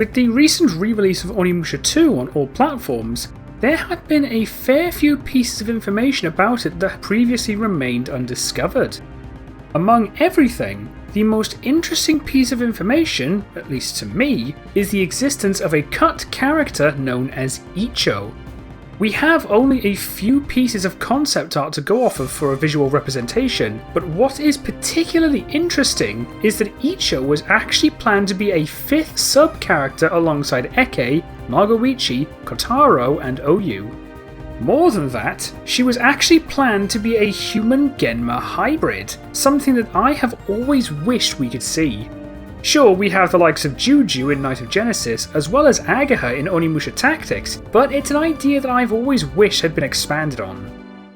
With the recent re-release of Onimusha 2 on all platforms, there had been a fair few pieces of information about it that previously remained undiscovered. Among everything, the most interesting piece of information, at least to me, is the existence of a cut character known as Icho. We have only a few pieces of concept art to go off of for a visual representation, but what is particularly interesting is that Icho was actually planned to be a 5th sub-character alongside Eke, Magoichi, Kotaro, and Oyu. More than that, she was actually planned to be a human-Genma hybrid, something that I have always wished we could see. Sure, we have the likes of Juju in Night of Genesis, as well as Agaha in Onimusha Tactics, but it's an idea that I've always wished had been expanded on.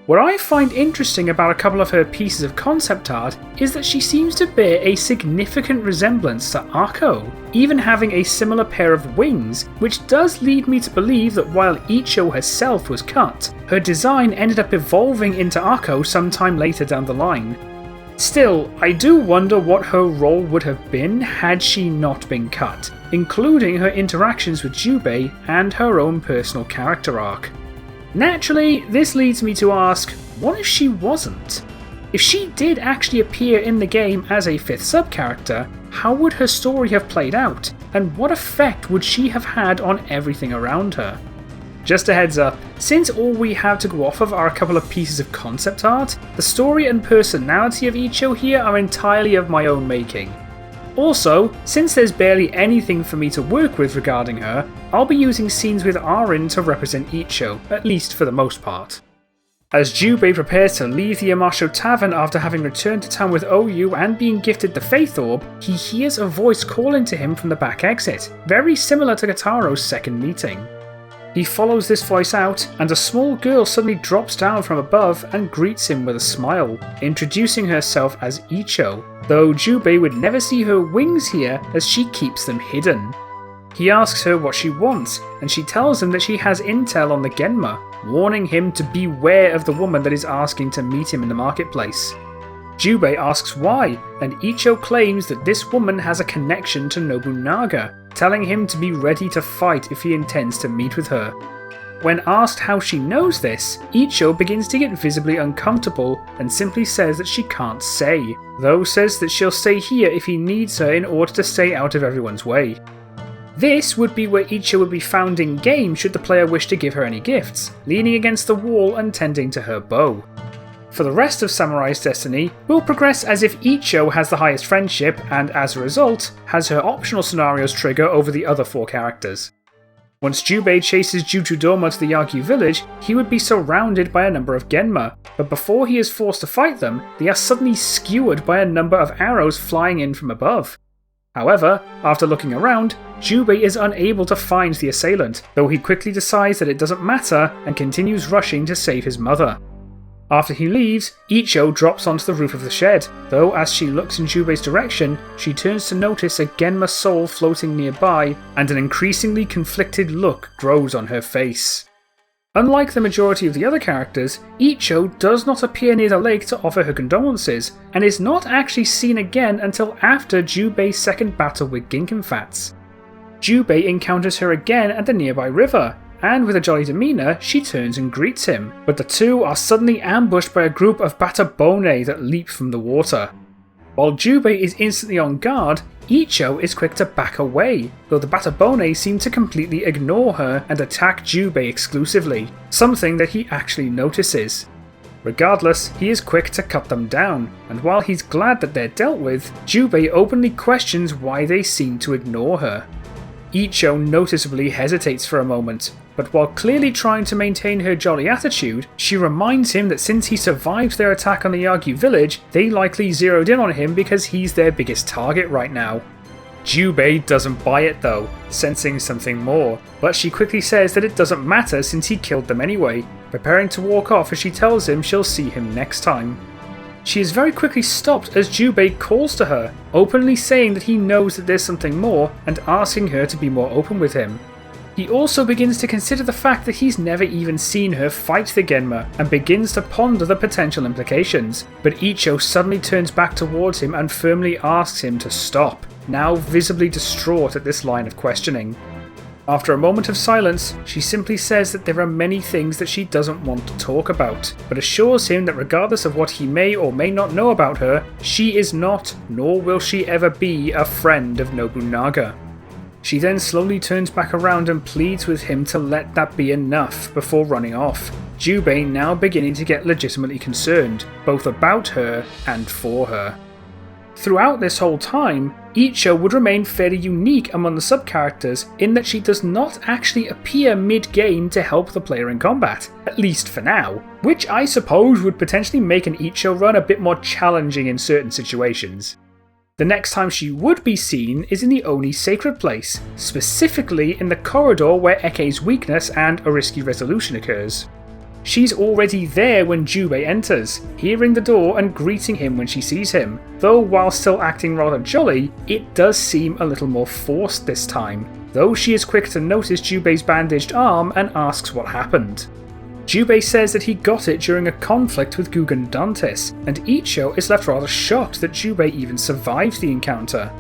What I find interesting about a couple of her pieces of concept art is that she seems to bear a significant resemblance to Akko, even having a similar pair of wings, which does lead me to believe that while Icho herself was cut, her design ended up evolving into Akko sometime later down the line. Still, I do wonder what her role would have been had she not been cut, including her interactions with Jubei and her own personal character arc. Naturally, this leads me to ask, what if she wasn't? If she did actually appear in the game as a 5th sub-character, how would her story have played out, and what effect would she have had on everything around her? Just a heads up, since all we have to go off of are a couple of pieces of concept art, the story and personality of Icho here are entirely of my own making. Also, since there's barely anything for me to work with regarding her, I'll be using scenes with Arin to represent Icho, at least for the most part. As Jubei prepares to leave the Amasho Tavern after having returned to town with Oyu and being gifted the Faith Orb, he hears a voice calling to him from the back exit, very similar to Kataro's second meeting. He follows this voice out, and a small girl suddenly drops down from above and greets him with a smile, introducing herself as Icho, though Jubei would never see her wings here as she keeps them hidden. He asks her what she wants, and she tells him that she has intel on the Genma, warning him to beware of the woman that is asking to meet him in the marketplace. Jubei asks why, and Icho claims that this woman has a connection to Nobunaga, telling him to be ready to fight if he intends to meet with her. When asked how she knows this, Icho begins to get visibly uncomfortable and simply says that she can't say, though says that she'll stay here if he needs her in order to stay out of everyone's way. This would be where Icho would be found in game should the player wish to give her any gifts, leaning against the wall and tending to her bow. For the rest of Samurai's Destiny, we'll progress as if Icho has the highest friendship and, as a result, has her optional scenarios trigger over the other 4 characters. Once Jubei chases Jutudoma to the Yagyu village, he would be surrounded by a number of Genma, but before he is forced to fight them, they are suddenly skewered by a number of arrows flying in from above. However, after looking around, Jubei is unable to find the assailant, though he quickly decides that it doesn't matter and continues rushing to save his mother. After he leaves, Icho drops onto the roof of the shed, though as she looks in Jubei's direction, she turns to notice a Genma soul floating nearby, and an increasingly conflicted look grows on her face. Unlike the majority of the other characters, Icho does not appear near the lake to offer her condolences, and is not actually seen again until after Jubei's second battle with Ginkenfats. Jubei encounters her again at the nearby river, and with a jolly demeanour, she turns and greets him, but the two are suddenly ambushed by a group of Batabone that leap from the water. While Jubei is instantly on guard, Icho is quick to back away, though the Batabone seem to completely ignore her and attack Jubei exclusively, something that he actually notices. Regardless, he is quick to cut them down, and while he's glad that they're dealt with, Jubei openly questions why they seem to ignore her. Icho noticeably hesitates for a moment, but while clearly trying to maintain her jolly attitude, she reminds him that since he survived their attack on the Yagyu village, they likely zeroed in on him because he's their biggest target right now. Jubei doesn't buy it though, sensing something more, but she quickly says that it doesn't matter since he killed them anyway, preparing to walk off as she tells him she'll see him next time. She is very quickly stopped as Jubei calls to her, openly saying that he knows that there's something more and asking her to be more open with him. He also begins to consider the fact that he's never even seen her fight the Genma and begins to ponder the potential implications, but Icho suddenly turns back towards him and firmly asks him to stop. now visibly distraught at this line of questioning. After a moment of silence, she simply says that there are many things that she doesn't want to talk about, but assures him that regardless of what he may or may not know about her, she is not, nor will she ever be, a friend of Nobunaga. She then slowly turns back around and pleads with him to let that be enough before running off, Jubei now beginning to get legitimately concerned, both about her and for her. Throughout this whole time, Icho would remain fairly unique among the sub-characters in that she does not actually appear mid-game to help the player in combat, at least for now, which I suppose would potentially make an Icho run a bit more challenging in certain situations. The next time she would be seen is in the Oni Sacred Place, specifically in the corridor where Eke's weakness and a risky resolution occurs. She's already there when Jubei enters, hearing the door and greeting him when she sees him, though while still acting rather jolly, it does seem a little more forced this time, though she is quick to notice Jubei's bandaged arm and asks what happened. Jubei says that he got it during a conflict with Gugen Dantes, and Icho is left rather shocked that Jubei even survived the encounter.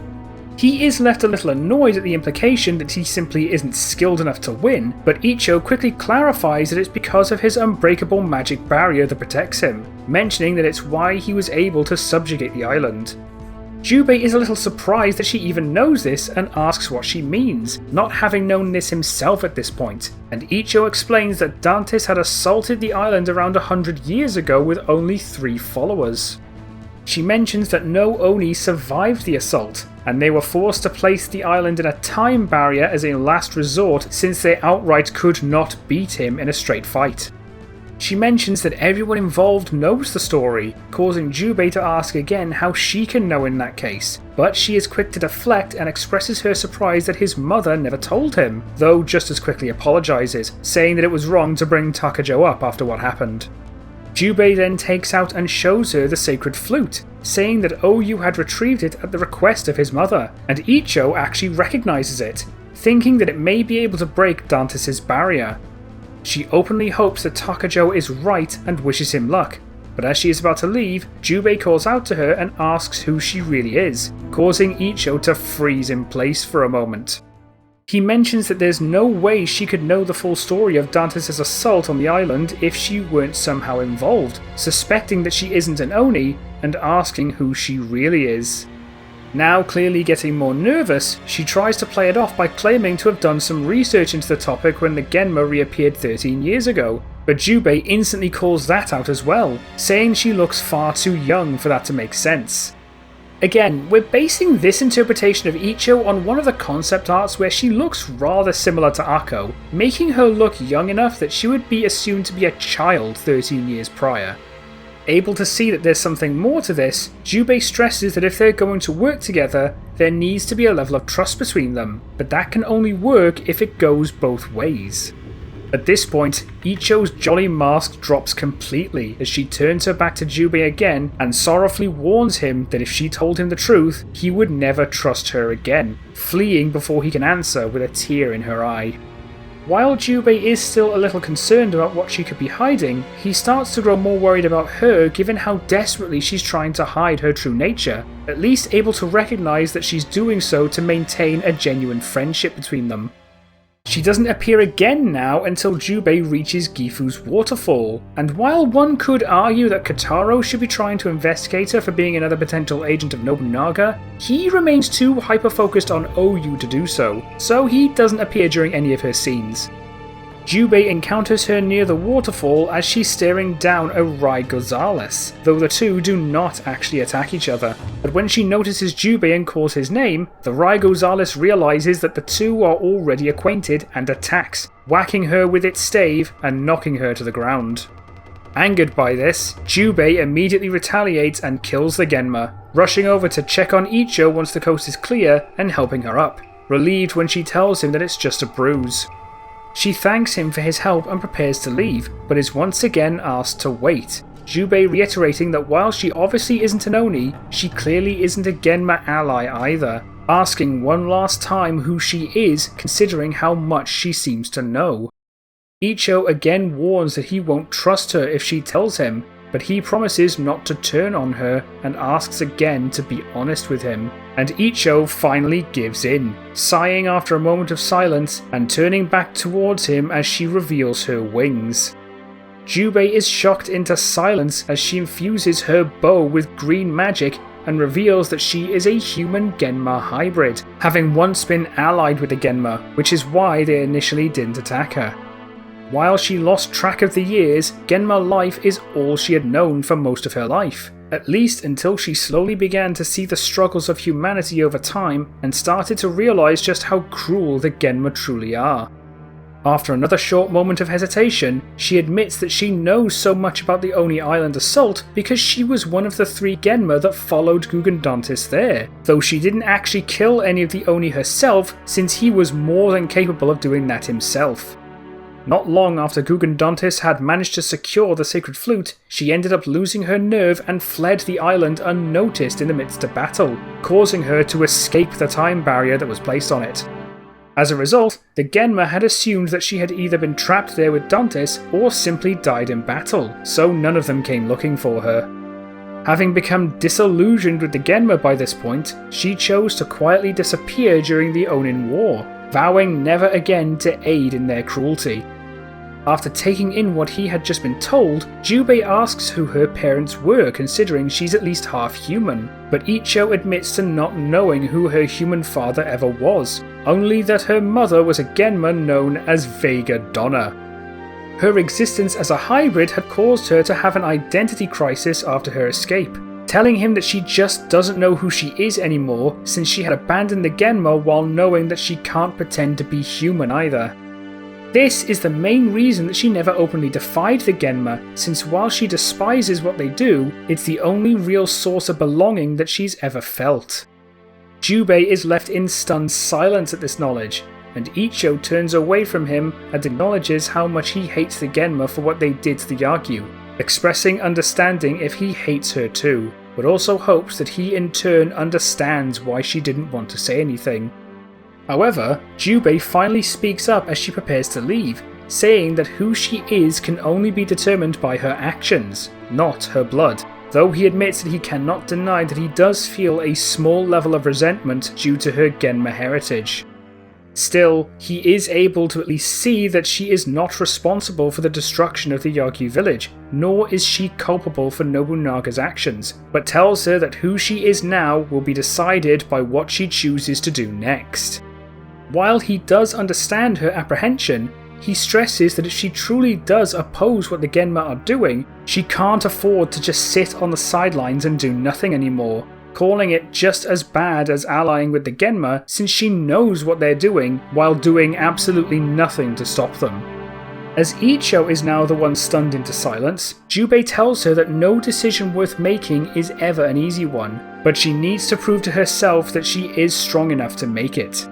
He is left a little annoyed at the implication that he simply isn't skilled enough to win, but Icho quickly clarifies that it's because of his unbreakable magic barrier that protects him, mentioning that it's why he was able to subjugate the island. Jubei is a little surprised that she even knows this and asks what she means, not having known this himself at this point, and Icho explains that Dantes had assaulted the island around 100 years ago with only 3 followers. She mentions that no Oni survived the assault, and they were forced to place the island in a time barrier as a last resort since they outright could not beat him in a straight fight. She mentions that everyone involved knows the story, causing Jubei to ask again how she can know in that case, but she is quick to deflect and expresses her surprise that his mother never told him, though just as quickly apologises, saying that it was wrong to bring Takajo up after what happened. Jubei then takes out and shows her the sacred flute, saying that Oyu had retrieved it at the request of his mother, and Icho actually recognises it, thinking that it may be able to break Dantes' barrier. She openly hopes that Takajo is right and wishes him luck, but as she is about to leave, Jubei calls out to her and asks who she really is, causing Icho to freeze in place for a moment. He mentions that there's no way she could know the full story of Dantes' assault on the island if she weren't somehow involved, suspecting that she isn't an Oni and asking who she really is. Now clearly getting more nervous, she tries to play it off by claiming to have done some research into the topic when the Genma reappeared 13 years ago, but Jubei instantly calls that out as well, saying she looks far too young for that to make sense. Again, we're basing this interpretation of Icho on one of the concept arts where she looks rather similar to Akko, making her look young enough that she would be assumed to be a child 13 years prior. Able to see that there's something more to this, Jubei stresses that if they're going to work together, there needs to be a level of trust between them, but that can only work if it goes both ways. At this point, Icho's jolly mask drops completely as she turns her back to Jubei again and sorrowfully warns him that if she told him the truth, he would never trust her again, fleeing before he can answer with a tear in her eye. While Jubei is still a little concerned about what she could be hiding, he starts to grow more worried about her given how desperately she's trying to hide her true nature, at least able to recognise that she's doing so to maintain a genuine friendship between them. She doesn't appear again now until Jubei reaches Gifu's waterfall, and while one could argue that Kotaro should be trying to investigate her for being another potential agent of Nobunaga, he remains too hyper-focused on Oyu to do so he doesn't appear during any of her scenes. Jubei encounters her near the waterfall as she's staring down a Rai Gonzalez, though the two do not actually attack each other. But when she notices Jubei and calls his name, the Rai Gonzalez realizes that the two are already acquainted and attacks, whacking her with its stave and knocking her to the ground. Angered by this, Jubei immediately retaliates and kills the Genma, rushing over to check on Icho once the coast is clear and helping her up, relieved when she tells him that it's just a bruise. She thanks him for his help and prepares to leave, but is once again asked to wait, Jubei reiterating that while she obviously isn't an Oni, she clearly isn't a Genma ally either, asking one last time who she is considering how much she seems to know. Icho again warns that he won't trust her if she tells him, but he promises not to turn on her and asks again to be honest with him. And Icho finally gives in, sighing after a moment of silence and turning back towards him as she reveals her wings. Jubei is shocked into silence as she infuses her bow with green magic and reveals that she is a human-Genma hybrid, having once been allied with the Genma, which is why they initially didn't attack her. While she lost track of the years, Genma life is all she had known for most of her life, at least until she slowly began to see the struggles of humanity over time and started to realise just how cruel the Genma truly are. After another short moment of hesitation, she admits that she knows so much about the Oni Island assault because she was one of the 3 Genma that followed Guggendantis there, though she didn't actually kill any of the Oni herself since he was more than capable of doing that himself. Not long after Guggendantis had managed to secure the sacred flute, she ended up losing her nerve and fled the island unnoticed in the midst of battle, causing her to escape the time barrier that was placed on it. As a result, the Genma had assumed that she had either been trapped there with Dantis or simply died in battle, so none of them came looking for her. Having become disillusioned with the Genma by this point, she chose to quietly disappear during the Onin War, vowing never again to aid in their cruelty. After taking in what he had just been told, Jubei asks who her parents were, considering she's at least half human, but Icho admits to not knowing who her human father ever was, only that her mother was a Genma known as Vega Donna. Her existence as a hybrid had caused her to have an identity crisis after her escape, telling him that she just doesn't know who she is anymore since she had abandoned the Genma while knowing that she can't pretend to be human either. This is the main reason that she never openly defied the Genma, since while she despises what they do, it's the only real source of belonging that she's ever felt. Jubei is left in stunned silence at this knowledge, and Icho turns away from him and acknowledges how much he hates the Genma for what they did to the Yagyu, expressing understanding if he hates her too, but also hopes that he in turn understands why she didn't want to say anything. However, Jubei finally speaks up as she prepares to leave, saying that who she is can only be determined by her actions, not her blood, though he admits that he cannot deny that he does feel a small level of resentment due to her Genma heritage. Still, he is able to at least see that she is not responsible for the destruction of the Yagyu village, nor is she culpable for Nobunaga's actions, but tells her that who she is now will be decided by what she chooses to do next. While he does understand her apprehension, he stresses that if she truly does oppose what the Genma are doing, she can't afford to just sit on the sidelines and do nothing anymore, calling it just as bad as allying with the Genma since she knows what they're doing while doing absolutely nothing to stop them. As Icho is now the one stunned into silence, Jubei tells her that no decision worth making is ever an easy one, but she needs to prove to herself that she is strong enough to make it.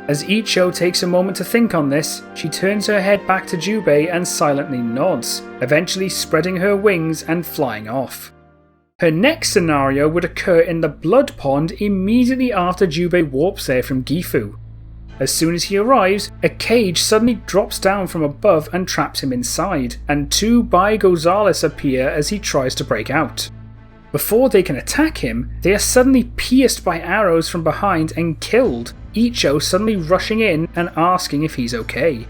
As Icho takes a moment to think on this, she turns her head back to Jubei and silently nods, eventually spreading her wings and flying off. Her next scenario would occur in the Blood Pond immediately after Jubei warps there from Gifu. As soon as he arrives, a cage suddenly drops down from above and traps him inside, and 2 Bai Gonzales appear as he tries to break out. Before they can attack him, they are suddenly pierced by arrows from behind and killed, Icho suddenly rushing in and asking if he's okay.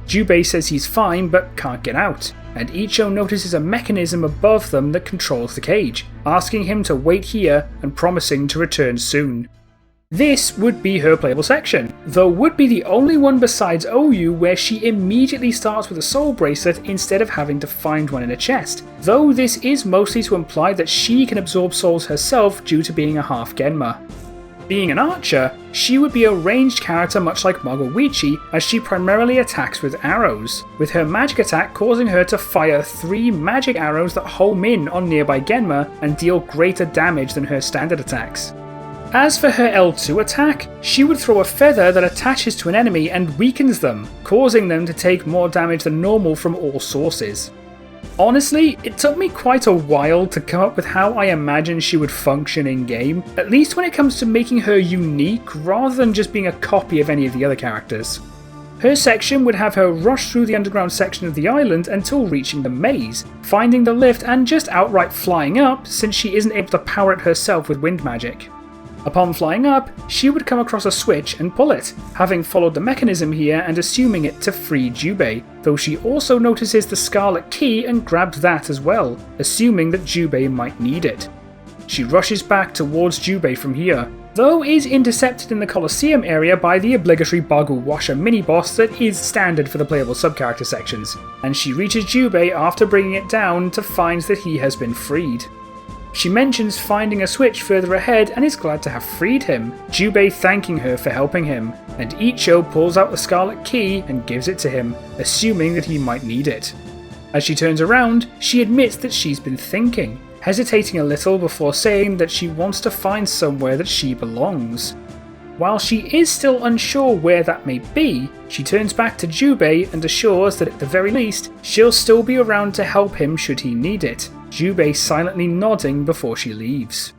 Jubei says he's fine but can't get out, and Icho notices a mechanism above them that controls the cage, asking him to wait here and promising to return soon. This would be her playable section, though would be the only one besides OU where she immediately starts with a soul bracelet instead of having to find one in a chest, though this is mostly to imply that she can absorb souls herself due to being a half-Genma. Being an archer, she would be a ranged character much like Magoichi, as she primarily attacks with arrows, with her magic attack causing her to fire 3 magic arrows that home in on nearby Genma and deal greater damage than her standard attacks. As for her L2 attack, she would throw a feather that attaches to an enemy and weakens them, causing them to take more damage than normal from all sources. Honestly, it took me quite a while to come up with how I imagine she would function in game, at least when it comes to making her unique rather than just being a copy of any of the other characters. Her section would have her rush through the underground section of the island until reaching the maze, finding the lift and just outright flying up since she isn't able to power it herself with wind magic. Upon flying up, she would come across a switch and pull it, having followed the mechanism here and assuming it to free Jubei, though she also notices the scarlet key and grabs that as well, assuming that Jubei might need it. She rushes back towards Jubei from here, though is intercepted in the Colosseum area by the obligatory Bagu Washer mini-boss that is standard for the playable sub-character sections, and she reaches Jubei after bringing it down to find that he has been freed. She mentions finding a switch further ahead and is glad to have freed him, Jubei thanking her for helping him, and Icho pulls out the scarlet key and gives it to him, assuming that he might need it. As she turns around, she admits that she's been thinking, hesitating a little before saying that she wants to find somewhere that she belongs. While she is still unsure where that may be, she turns back to Jubei and assures that at the very least, she'll still be around to help him should he need it, Jubei silently nodding before she leaves.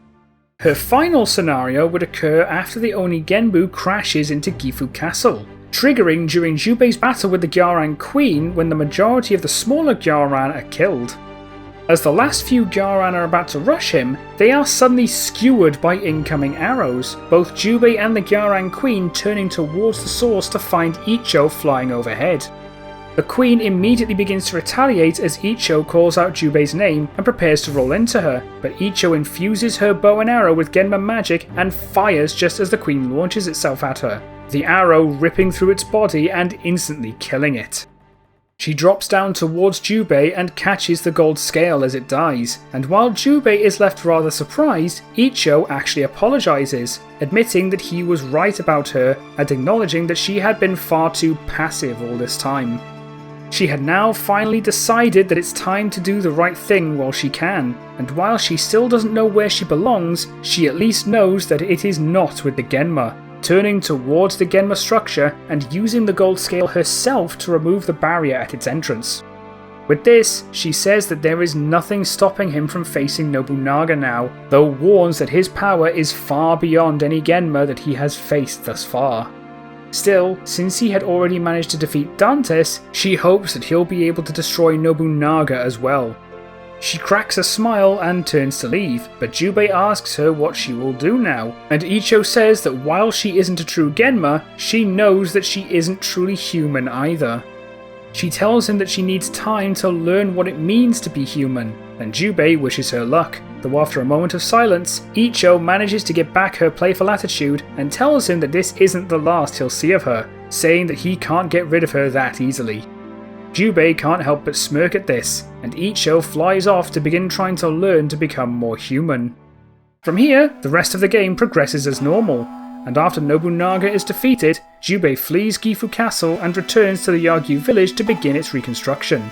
Her final scenario would occur after the Onimusha crashes into Gifu Castle, triggering during Jubei's battle with the Gyaran Queen when the majority of the smaller Gyaran are killed. As the last few Gyaran are about to rush him, they are suddenly skewered by incoming arrows, both Jubei and the Gyaran Queen turning towards the source to find Icho flying overhead. The Queen immediately begins to retaliate as Icho calls out Jubei's name and prepares to roll into her, but Icho infuses her bow and arrow with Genma magic and fires just as the Queen launches itself at her, the arrow ripping through its body and instantly killing it. She drops down towards Jubei and catches the gold scale as it dies, and while Jubei is left rather surprised, Icho actually apologises, admitting that he was right about her and acknowledging that she had been far too passive all this time. She had now finally decided that it's time to do the right thing while she can, and while she still doesn't know where she belongs, she at least knows that it is not with the Genma, turning towards the Genma structure and using the gold scale herself to remove the barrier at its entrance. With this, she says that there is nothing stopping him from facing Nobunaga now, though warns that his power is far beyond any Genma that he has faced thus far. Still, since he had already managed to defeat Dantes, she hopes that he'll be able to destroy Nobunaga as well. She cracks a smile and turns to leave, but Jubei asks her what she will do now, and Icho says that while she isn't a true Genma, she knows that she isn't truly human either. She tells him that she needs time to learn what it means to be human, and Jubei wishes her luck, though after a moment of silence, Icho manages to get back her playful attitude and tells him that this isn't the last he'll see of her, saying that he can't get rid of her that easily. Jubei can't help but smirk at this, and Icho flies off to begin trying to learn to become more human. From here, the rest of the game progresses as normal, and after Nobunaga is defeated, Jubei flees Gifu Castle and returns to the Yagyu village to begin its reconstruction.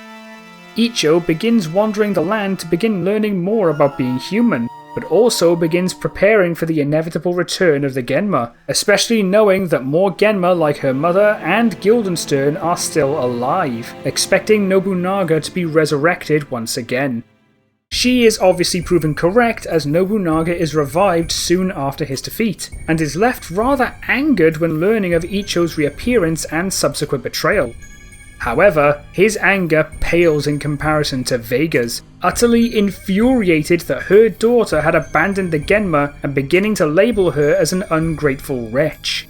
Icho begins wandering the land to begin learning more about being human, but also begins preparing for the inevitable return of the Genma, especially knowing that more Genma like her mother and Guildenstern are still alive, expecting Nobunaga to be resurrected once again. She is obviously proven correct as Nobunaga is revived soon after his defeat, and is left rather angered when learning of Icho's reappearance and subsequent betrayal. However, his anger pales in comparison to Vega's, utterly infuriated that her daughter had abandoned the Genma and beginning to label her as an ungrateful wretch.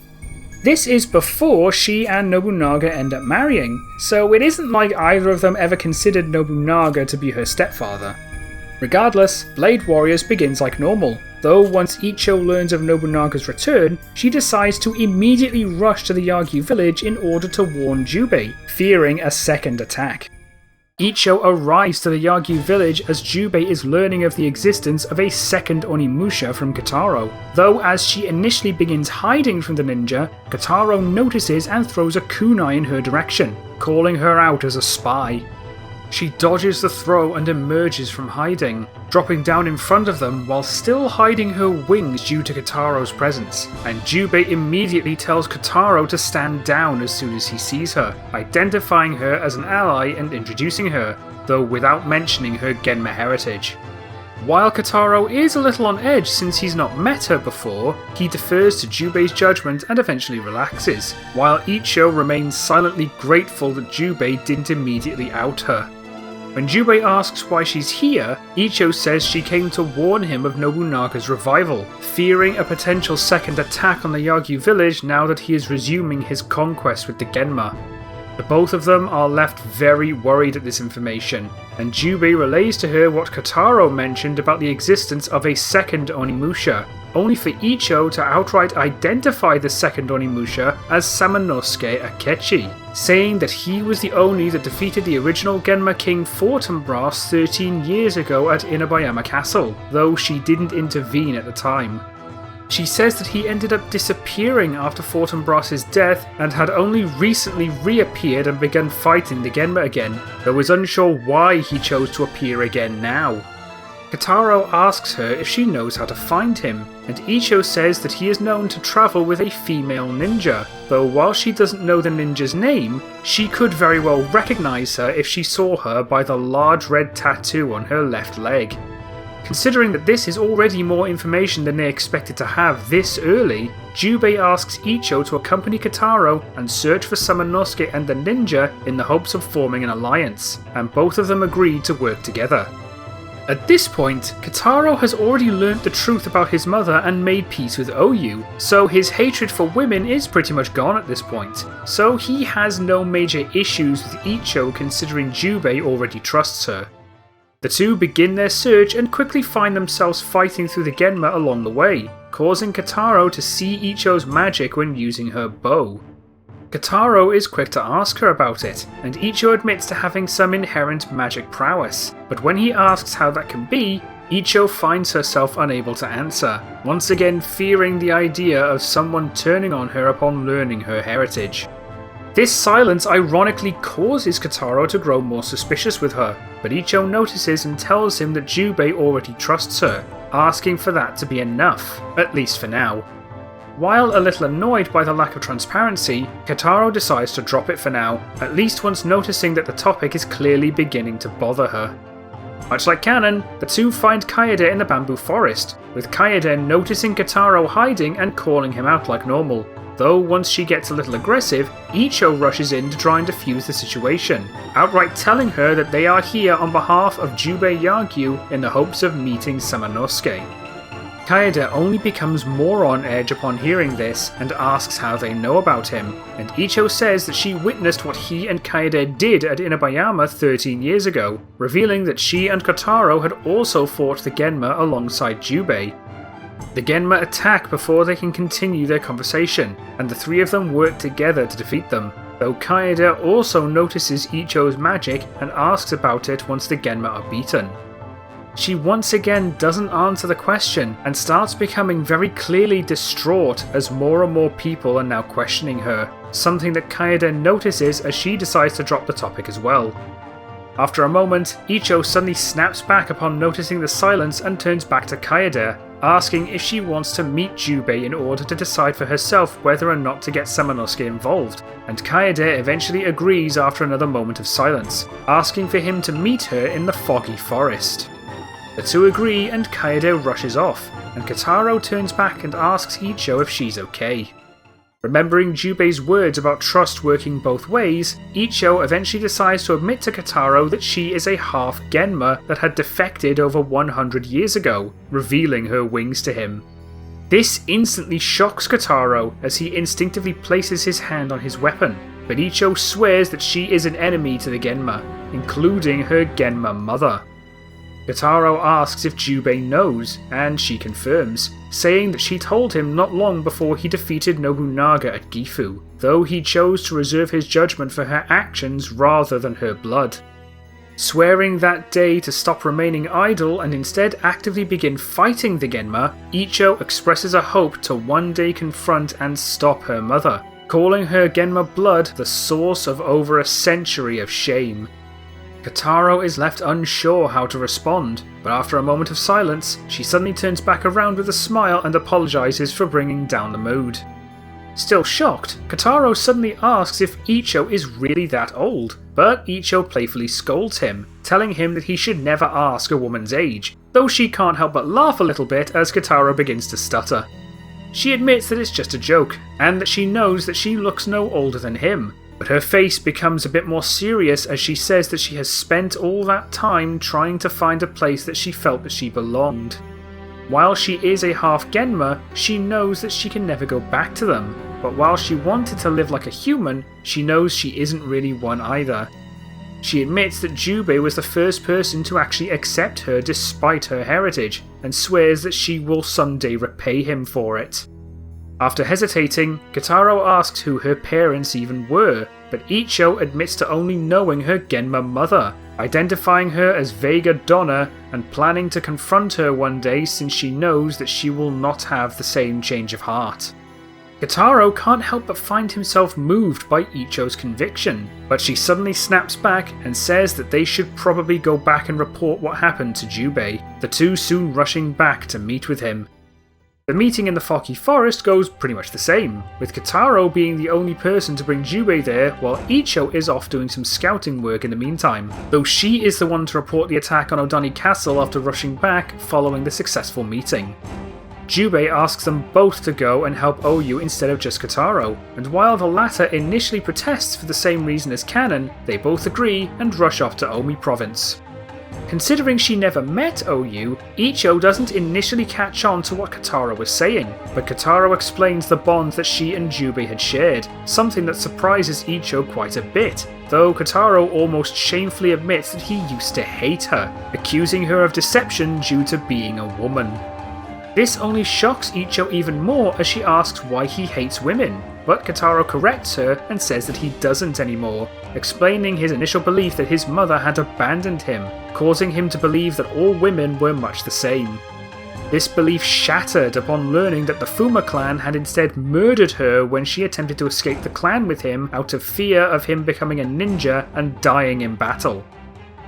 This is before she and Nobunaga end up marrying, so it isn't like either of them ever considered Nobunaga to be her stepfather. Regardless, Blade Warriors begins like normal, though once Icho learns of Nobunaga's return, she decides to immediately rush to the Yagyu village in order to warn Jubei, fearing a second attack. Icho arrives to the Yagyu village as Jubei is learning of the existence of a second Onimusha from Kotaro, though as she initially begins hiding from the ninja, Kotaro notices and throws a kunai in her direction, calling her out as a spy. She dodges the throw and emerges from hiding, dropping down in front of them while still hiding her wings due to Kotaro's presence, and Jubei immediately tells Kotaro to stand down as soon as he sees her, identifying her as an ally and introducing her, though without mentioning her Genma heritage. While Kotaro is a little on edge since he's not met her before, he defers to Jubei's judgment and eventually relaxes, while Icho remains silently grateful that Jubei didn't immediately out her. When Jubei asks why she's here, Icho says she came to warn him of Nobunaga's revival, fearing a potential second attack on the Yagyu village now that he is resuming his conquest with the Genma. The both of them are left very worried at this information, and Jubei relays to her what Kotaro mentioned about the existence of a second Onimusha, only for Icho to outright identify the second Onimusha as Samanosuke Akechi, saying that he was the Oni that defeated the original Genma king Fortinbras 13 years ago at Inabayama Castle, though she didn't intervene at the time. She says that he ended up disappearing after Fortinbras' death and had only recently reappeared and begun fighting the Genma again, though is unsure why he chose to appear again now. Kotaro asks her if she knows how to find him, and Icho says that he is known to travel with a female ninja, though while she doesn't know the ninja's name, she could very well recognise her if she saw her by the large red tattoo on her left leg. Considering that this is already more information than they expected to have this early, Jubei asks Icho to accompany Kotaro and search for Samanosuke and the ninja in the hopes of forming an alliance, and both of them agree to work together. At this point, Kotaro has already learnt the truth about his mother and made peace with Oyu, so his hatred for women is pretty much gone at this point, so he has no major issues with Icho considering Jubei already trusts her. The two begin their search and quickly find themselves fighting through the Genma along the way, causing Kotaro to see Icho's magic when using her bow. Kotaro is quick to ask her about it, and Icho admits to having some inherent magic prowess, but when he asks how that can be, Icho finds herself unable to answer, once again fearing the idea of someone turning on her upon learning her heritage. This silence ironically causes Kotaro to grow more suspicious with her, but Icho notices and tells him that Jubei already trusts her, asking for that to be enough, at least for now. While a little annoyed by the lack of transparency, Kotaro decides to drop it for now, at least once noticing that the topic is clearly beginning to bother her. Much like canon, the two find Kaede in the bamboo forest, with Kaede noticing Kotaro hiding and calling him out like normal. Though once she gets a little aggressive, Icho rushes in to try and defuse the situation, outright telling her that they are here on behalf of Jubei Yagyu in the hopes of meeting Samanosuke. Kaede only becomes more on edge upon hearing this and asks how they know about him, and Icho says that she witnessed what he and Kaede did at Inabayama 13 years ago, revealing that she and Kotaro had also fought the Genma alongside Jubei. The Genma attack before they can continue their conversation, and the three of them work together to defeat them, though Kaede also notices Icho's magic and asks about it once the Genma are beaten. She once again doesn't answer the question and starts becoming very clearly distraught as more and more people are now questioning her, something that Kaede notices as she decides to drop the topic as well. After a moment, Icho suddenly snaps back upon noticing the silence and turns back to Kaede, asking if she wants to meet Jubei in order to decide for herself whether or not to get Samanosuke involved, and Kaede eventually agrees after another moment of silence, asking for him to meet her in the foggy forest. The two agree and Kaede rushes off, and Kotaro turns back and asks Icho if she's okay. Remembering Jubei's words about trust working both ways, Icho eventually decides to admit to Kotaro that she is a half-Genma that had defected over 100 years ago, revealing her wings to him. This instantly shocks Kotaro as he instinctively places his hand on his weapon, but Icho swears that she is an enemy to the Genma, including her Genma mother. Kotaro asks if Jubei knows, and she confirms, saying that she told him not long before he defeated Nobunaga at Gifu, though he chose to reserve his judgment for her actions rather than her blood. Swearing that day to stop remaining idle and instead actively begin fighting the Genma, Icho expresses a hope to one day confront and stop her mother, calling her Genma blood the source of over a century of shame. Kotaro is left unsure how to respond, but after a moment of silence, she suddenly turns back around with a smile and apologises for bringing down the mood. Still shocked, Kotaro suddenly asks if Icho is really that old, but Icho playfully scolds him, telling him that he should never ask a woman's age, though she can't help but laugh a little bit as Kotaro begins to stutter. She admits that it's just a joke, and that she knows that she looks no older than him, but her face becomes a bit more serious as she says that she has spent all that time trying to find a place that she felt that she belonged. While she is a half-Genma, she knows that she can never go back to them, but while she wanted to live like a human, she knows she isn't really one either. She admits that Jubei was the first person to actually accept her despite her heritage, and swears that she will someday repay him for it. After hesitating, Kotaro asks who her parents even were, but Icho admits to only knowing her Genma mother, identifying her as Vega Donna and planning to confront her one day since she knows that she will not have the same change of heart. Kotaro can't help but find himself moved by Icho's conviction, but she suddenly snaps back and says that they should probably go back and report what happened to Jubei, the two soon rushing back to meet with him. The meeting in the foggy forest goes pretty much the same, with Kotaro being the only person to bring Jubei there while Icho is off doing some scouting work in the meantime, though she is the one to report the attack on Odani Castle after rushing back following the successful meeting. Jubei asks them both to go and help Oyu instead of just Kotaro, and while the latter initially protests for the same reason as Kanon, they both agree and rush off to Omi province. Considering she never met Oyu, Icho doesn't initially catch on to what Kotaro was saying, but Kotaro explains the bond that she and Jubei had shared, something that surprises Icho quite a bit, though Kotaro almost shamefully admits that he used to hate her, accusing her of deception due to being a woman. This only shocks Icho even more as she asks why he hates women, but Kotaro corrects her and says that he doesn't anymore, explaining his initial belief that his mother had abandoned him, causing him to believe that all women were much the same. This belief shattered upon learning that the Fuma clan had instead murdered her when she attempted to escape the clan with him out of fear of him becoming a ninja and dying in battle.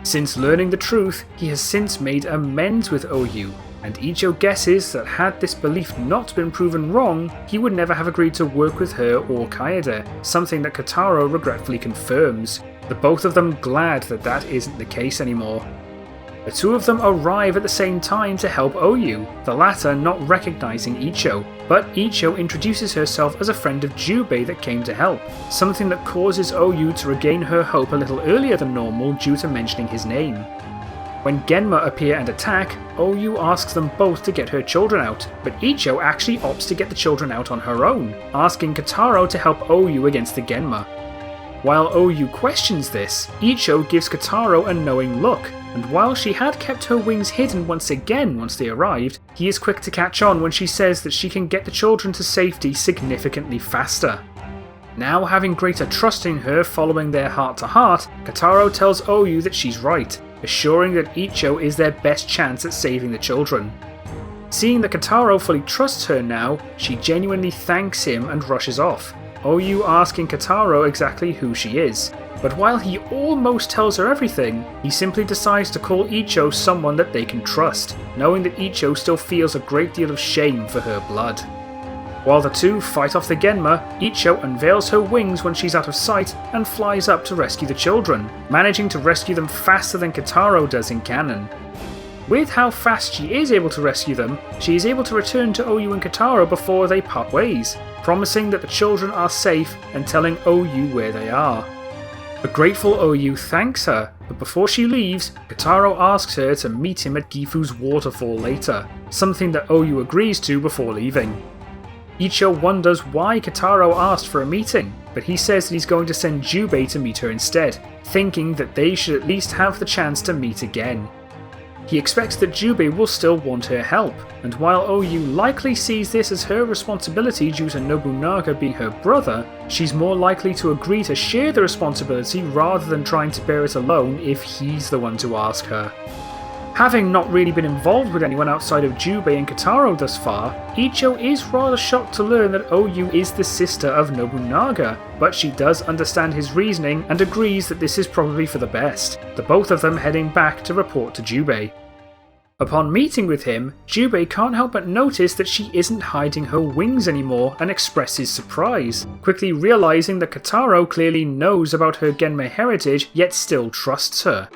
Since learning the truth, he has since made amends with Oyu, and Icho guesses that had this belief not been proven wrong, he would never have agreed to work with her or Kaede, something that Kotaro regretfully confirms, the both of them glad that that isn't the case anymore. The two of them arrive at the same time to help Oyu, the latter not recognizing Icho, but Icho introduces herself as a friend of Jubei that came to help, something that causes Oyu to regain her hope a little earlier than normal due to mentioning his name. When Genma appear and attack, Oyu asks them both to get her children out, but Icho actually opts to get the children out on her own, asking Kotaro to help Oyu against the Genma. While Oyu questions this, Icho gives Kotaro a knowing look, and while she had kept her wings hidden once again once they arrived, he is quick to catch on when she says that she can get the children to safety significantly faster. Now having greater trust in her following their heart-to-heart, Kotaro tells Oyu that she's right, assuring that Icho is their best chance at saving the children. Seeing that Kotaro fully trusts her now, she genuinely thanks him and rushes off, Oyu asking Kotaro exactly who she is. But while he almost tells her everything, he simply decides to call Icho someone that they can trust, knowing that Icho still feels a great deal of shame for her blood. While the two fight off the Genma, Icho unveils her wings when she's out of sight and flies up to rescue the children, managing to rescue them faster than Kotaro does in canon. With how fast she is able to rescue them, she is able to return to Oyu and Kotaro before they part ways, promising that the children are safe and telling Oyu where they are. The grateful Oyu thanks her, but before she leaves, Kotaro asks her to meet him at Gifu's waterfall later, something that Oyu agrees to before leaving. Icho wonders why Kotaro asked for a meeting, but he says that he's going to send Jubei to meet her instead, thinking that they should at least have the chance to meet again. He expects that Jubei will still want her help, and while Oyu likely sees this as her responsibility due to Nobunaga being her brother, she's more likely to agree to share the responsibility rather than trying to bear it alone if he's the one to ask her. Having not really been involved with anyone outside of Jubei and Kotaro thus far, Icho is rather shocked to learn that Oyu is the sister of Nobunaga, but she does understand his reasoning and agrees that this is probably for the best, the both of them heading back to report to Jubei. Upon meeting with him, Jubei can't help but notice that she isn't hiding her wings anymore and expresses surprise, quickly realizing that Kotaro clearly knows about her Genma heritage yet still trusts her.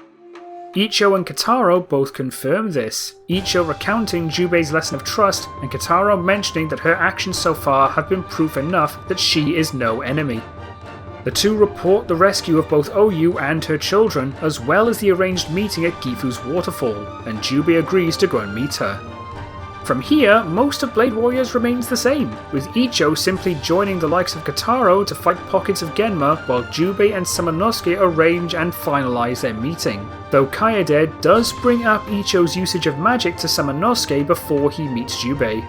Icho and Kotaro both confirm this, Icho recounting Jubei's lesson of trust and Kotaro mentioning that her actions so far have been proof enough that she is no enemy. The two report the rescue of both Oyu and her children, as well as the arranged meeting at Gifu's waterfall, and Jubei agrees to go and meet her. From here, most of Blade Warriors remains the same, with Icho simply joining the likes of Kotaro to fight pockets of Genma, while Jubei and Samanosuke arrange and finalise their meeting, though Kaede does bring up Icho's usage of magic to Samanosuke before he meets Jubei.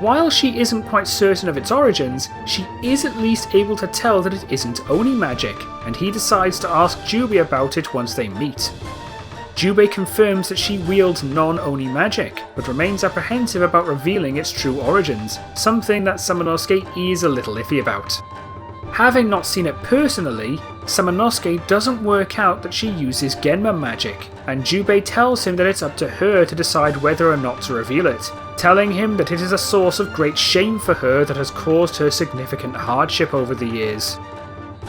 While she isn't quite certain of its origins, she is at least able to tell that it isn't Oni magic, and he decides to ask Jubei about it once they meet. Jubei confirms that she wields non-Oni magic, but remains apprehensive about revealing its true origins, something that Samanosuke is a little iffy about. Having not seen it personally, Samanosuke doesn't work out that she uses Genma magic, and Jubei tells him that it's up to her to decide whether or not to reveal it, telling him that it is a source of great shame for her that has caused her significant hardship over the years.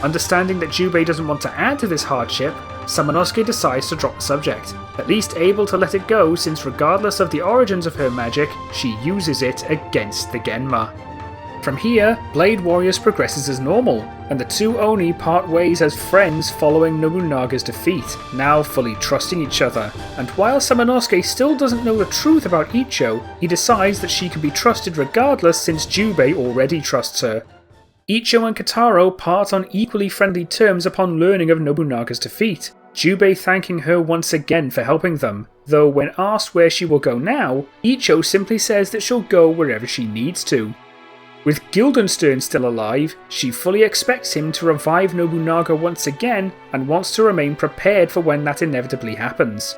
Understanding that Jubei doesn't want to add to this hardship, Samanosuke decides to drop the subject, at least able to let it go since regardless of the origins of her magic, she uses it against the Genma. From here, Blade Warriors progresses as normal, and the two Oni part ways as friends following Nobunaga's defeat, now fully trusting each other, and while Samanosuke still doesn't know the truth about Icho, he decides that she can be trusted regardless since Jubei already trusts her. Icho and Kotaro part on equally friendly terms upon learning of Nobunaga's defeat, Jubei thanking her once again for helping them, though when asked where she will go now, Icho simply says that she'll go wherever she needs to. With Guildenstern still alive, she fully expects him to revive Nobunaga once again and wants to remain prepared for when that inevitably happens.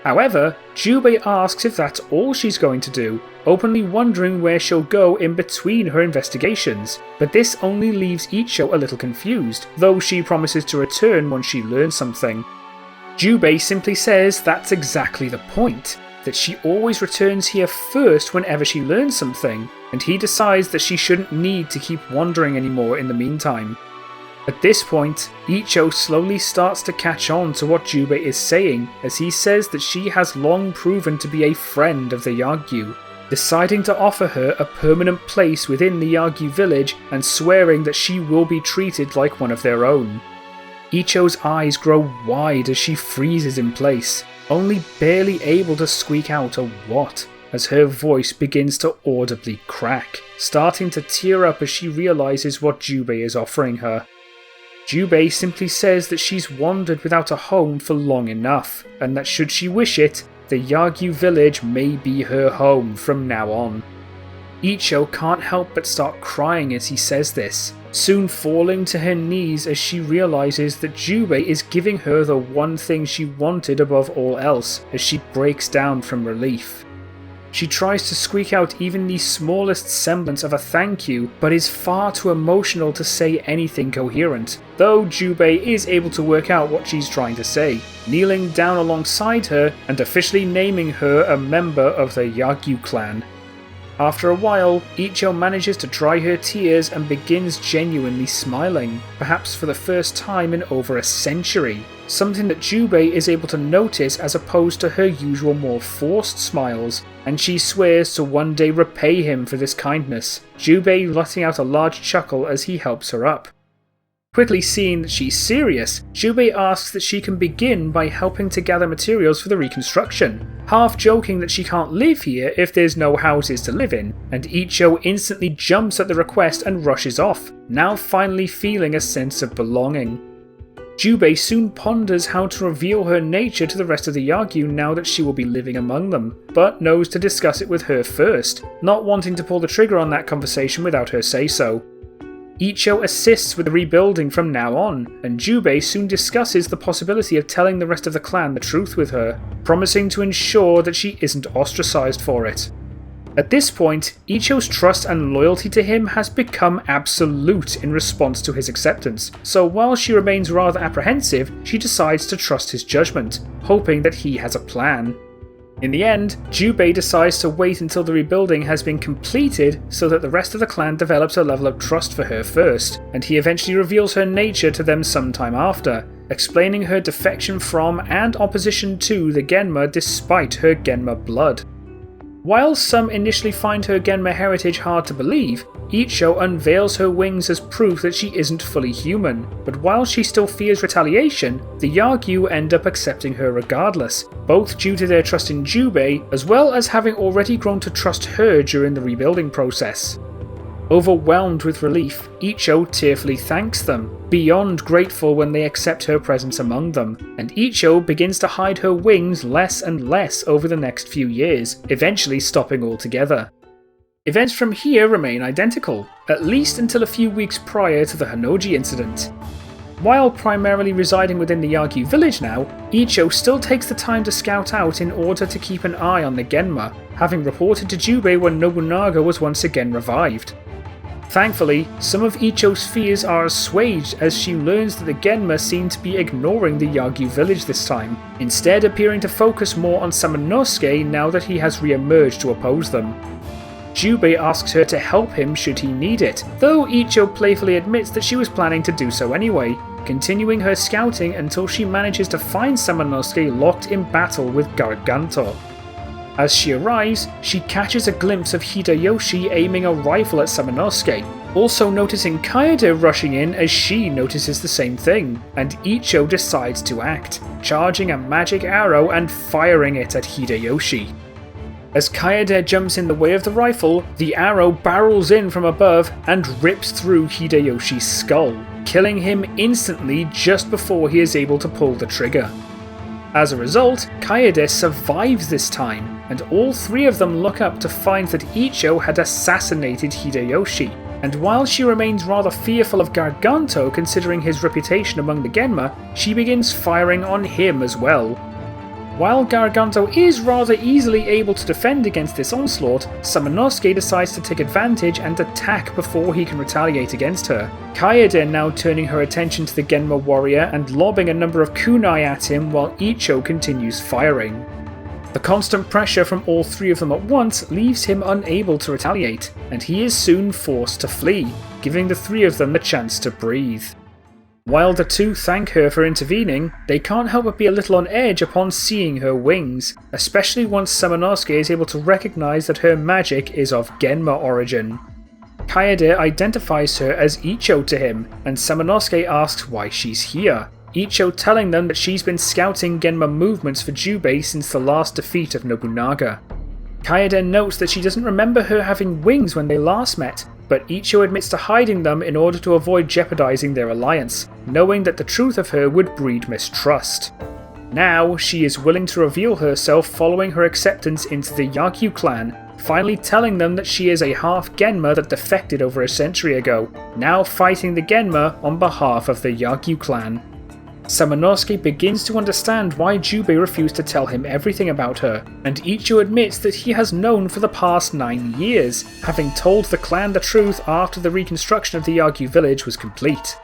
However, Jubei asks if that's all she's going to do, openly wondering where she'll go in between her investigations, but this only leaves Icho a little confused, though she promises to return once she learns something. Jubei simply says that's exactly the point, that she always returns here first whenever she learns something, and he decides that she shouldn't need to keep wandering anymore in the meantime. At this point, Icho slowly starts to catch on to what Jubei is saying, as he says that she has long proven to be a friend of the Yagyu, deciding to offer her a permanent place within the Yagyu village and swearing that she will be treated like one of their own. Icho's eyes grow wide as she freezes in place, only barely able to squeak out a "what?" as her voice begins to audibly crack, starting to tear up as she realises what Jubei is offering her. Jubei simply says that she's wandered without a home for long enough, and that should she wish it, the Yagyu village may be her home from now on. Icho can't help but start crying as he says this, soon falling to her knees as she realises that Jubei is giving her the one thing she wanted above all else as she breaks down from relief. She tries to squeak out even the smallest semblance of a thank you, but is far too emotional to say anything coherent, though Jubei is able to work out what she's trying to say, kneeling down alongside her and officially naming her a member of the Yagyu clan. After a while, Icho manages to dry her tears and begins genuinely smiling, perhaps for the first time in over a century, something that Jubei is able to notice as opposed to her usual more forced smiles, and she swears to one day repay him for this kindness, Jubei letting out a large chuckle as he helps her up. Quickly seeing that she's serious, Jubei asks that she can begin by helping to gather materials for the reconstruction, half joking that she can't live here if there's no houses to live in, and Icho instantly jumps at the request and rushes off, now finally feeling a sense of belonging. Jubei soon ponders how to reveal her nature to the rest of the Yagyu now that she will be living among them, but knows to discuss it with her first, not wanting to pull the trigger on that conversation without her say-so. Icho assists with the rebuilding from now on, and Jubei soon discusses the possibility of telling the rest of the clan the truth with her, promising to ensure that she isn't ostracised for it. At this point, Icho's trust and loyalty to him has become absolute in response to his acceptance, so while she remains rather apprehensive, she decides to trust his judgment, hoping that he has a plan. In the end, Jubei decides to wait until the rebuilding has been completed so that the rest of the clan develops a level of trust for her first, and he eventually reveals her nature to them sometime after, explaining her defection from and opposition to the Genma despite her Genma blood. While some initially find her Genma heritage hard to believe, Icho unveils her wings as proof that she isn't fully human, but while she still fears retaliation, the Yagyu end up accepting her regardless, both due to their trust in Jubei, as well as having already grown to trust her during the rebuilding process. Overwhelmed with relief, Icho tearfully thanks them, beyond grateful when they accept her presence among them, and Icho begins to hide her wings less and less over the next few years, eventually stopping altogether. Events from here remain identical, at least until a few weeks prior to the Hanoji incident. While primarily residing within the Yagyu village now, Icho still takes the time to scout out in order to keep an eye on the Genma, having reported to Jubei when Nobunaga was once again revived. Thankfully, some of Icho's fears are assuaged as she learns that the Genma seem to be ignoring the Yagyu village this time, instead appearing to focus more on Samanosuke now that he has re-emerged to oppose them. Jubei asks her to help him should he need it, though Icho playfully admits that she was planning to do so anyway, continuing her scouting until she manages to find Samanosuke locked in battle with Garganto. As she arrives, she catches a glimpse of Hideyoshi aiming a rifle at Samanosuke, also noticing Kaede rushing in as she notices the same thing, and Icho decides to act, charging a magic arrow and firing it at Hideyoshi. As Kaede jumps in the way of the rifle, the arrow barrels in from above and rips through Hideyoshi's skull, killing him instantly just before he is able to pull the trigger. As a result, Kaede survives this time, and all three of them look up to find that Icho had assassinated Hideyoshi, and while she remains rather fearful of Garganto considering his reputation among the Genma, she begins firing on him as well. While Garganto is rather easily able to defend against this onslaught, Samanosuke decides to take advantage and attack before he can retaliate against her, Kaede now turning her attention to the Genma warrior and lobbing a number of kunai at him while Icho continues firing. The constant pressure from all three of them at once leaves him unable to retaliate, and he is soon forced to flee, giving the three of them the chance to breathe. While the two thank her for intervening, they can't help but be a little on edge upon seeing her wings, especially once Samanosuke is able to recognize that her magic is of Genma origin. Kaede identifies her as Icho to him, and Samanosuke asks why she's here, Icho telling them that she's been scouting Genma movements for Jubei since the last defeat of Nobunaga. Kaede notes that she doesn't remember her having wings when they last met, but Icho admits to hiding them in order to avoid jeopardizing their alliance, knowing that the truth of her would breed mistrust. Now, she is willing to reveal herself following her acceptance into the Yagyu clan, finally telling them that she is a half-Genma that defected over a century ago, now fighting the Genma on behalf of the Yagyu clan. Samanosuke begins to understand why Jubei refused to tell him everything about her, and Icho admits that he has known for the past 9 years, having told the clan the truth after the reconstruction of the Yagyu village was complete.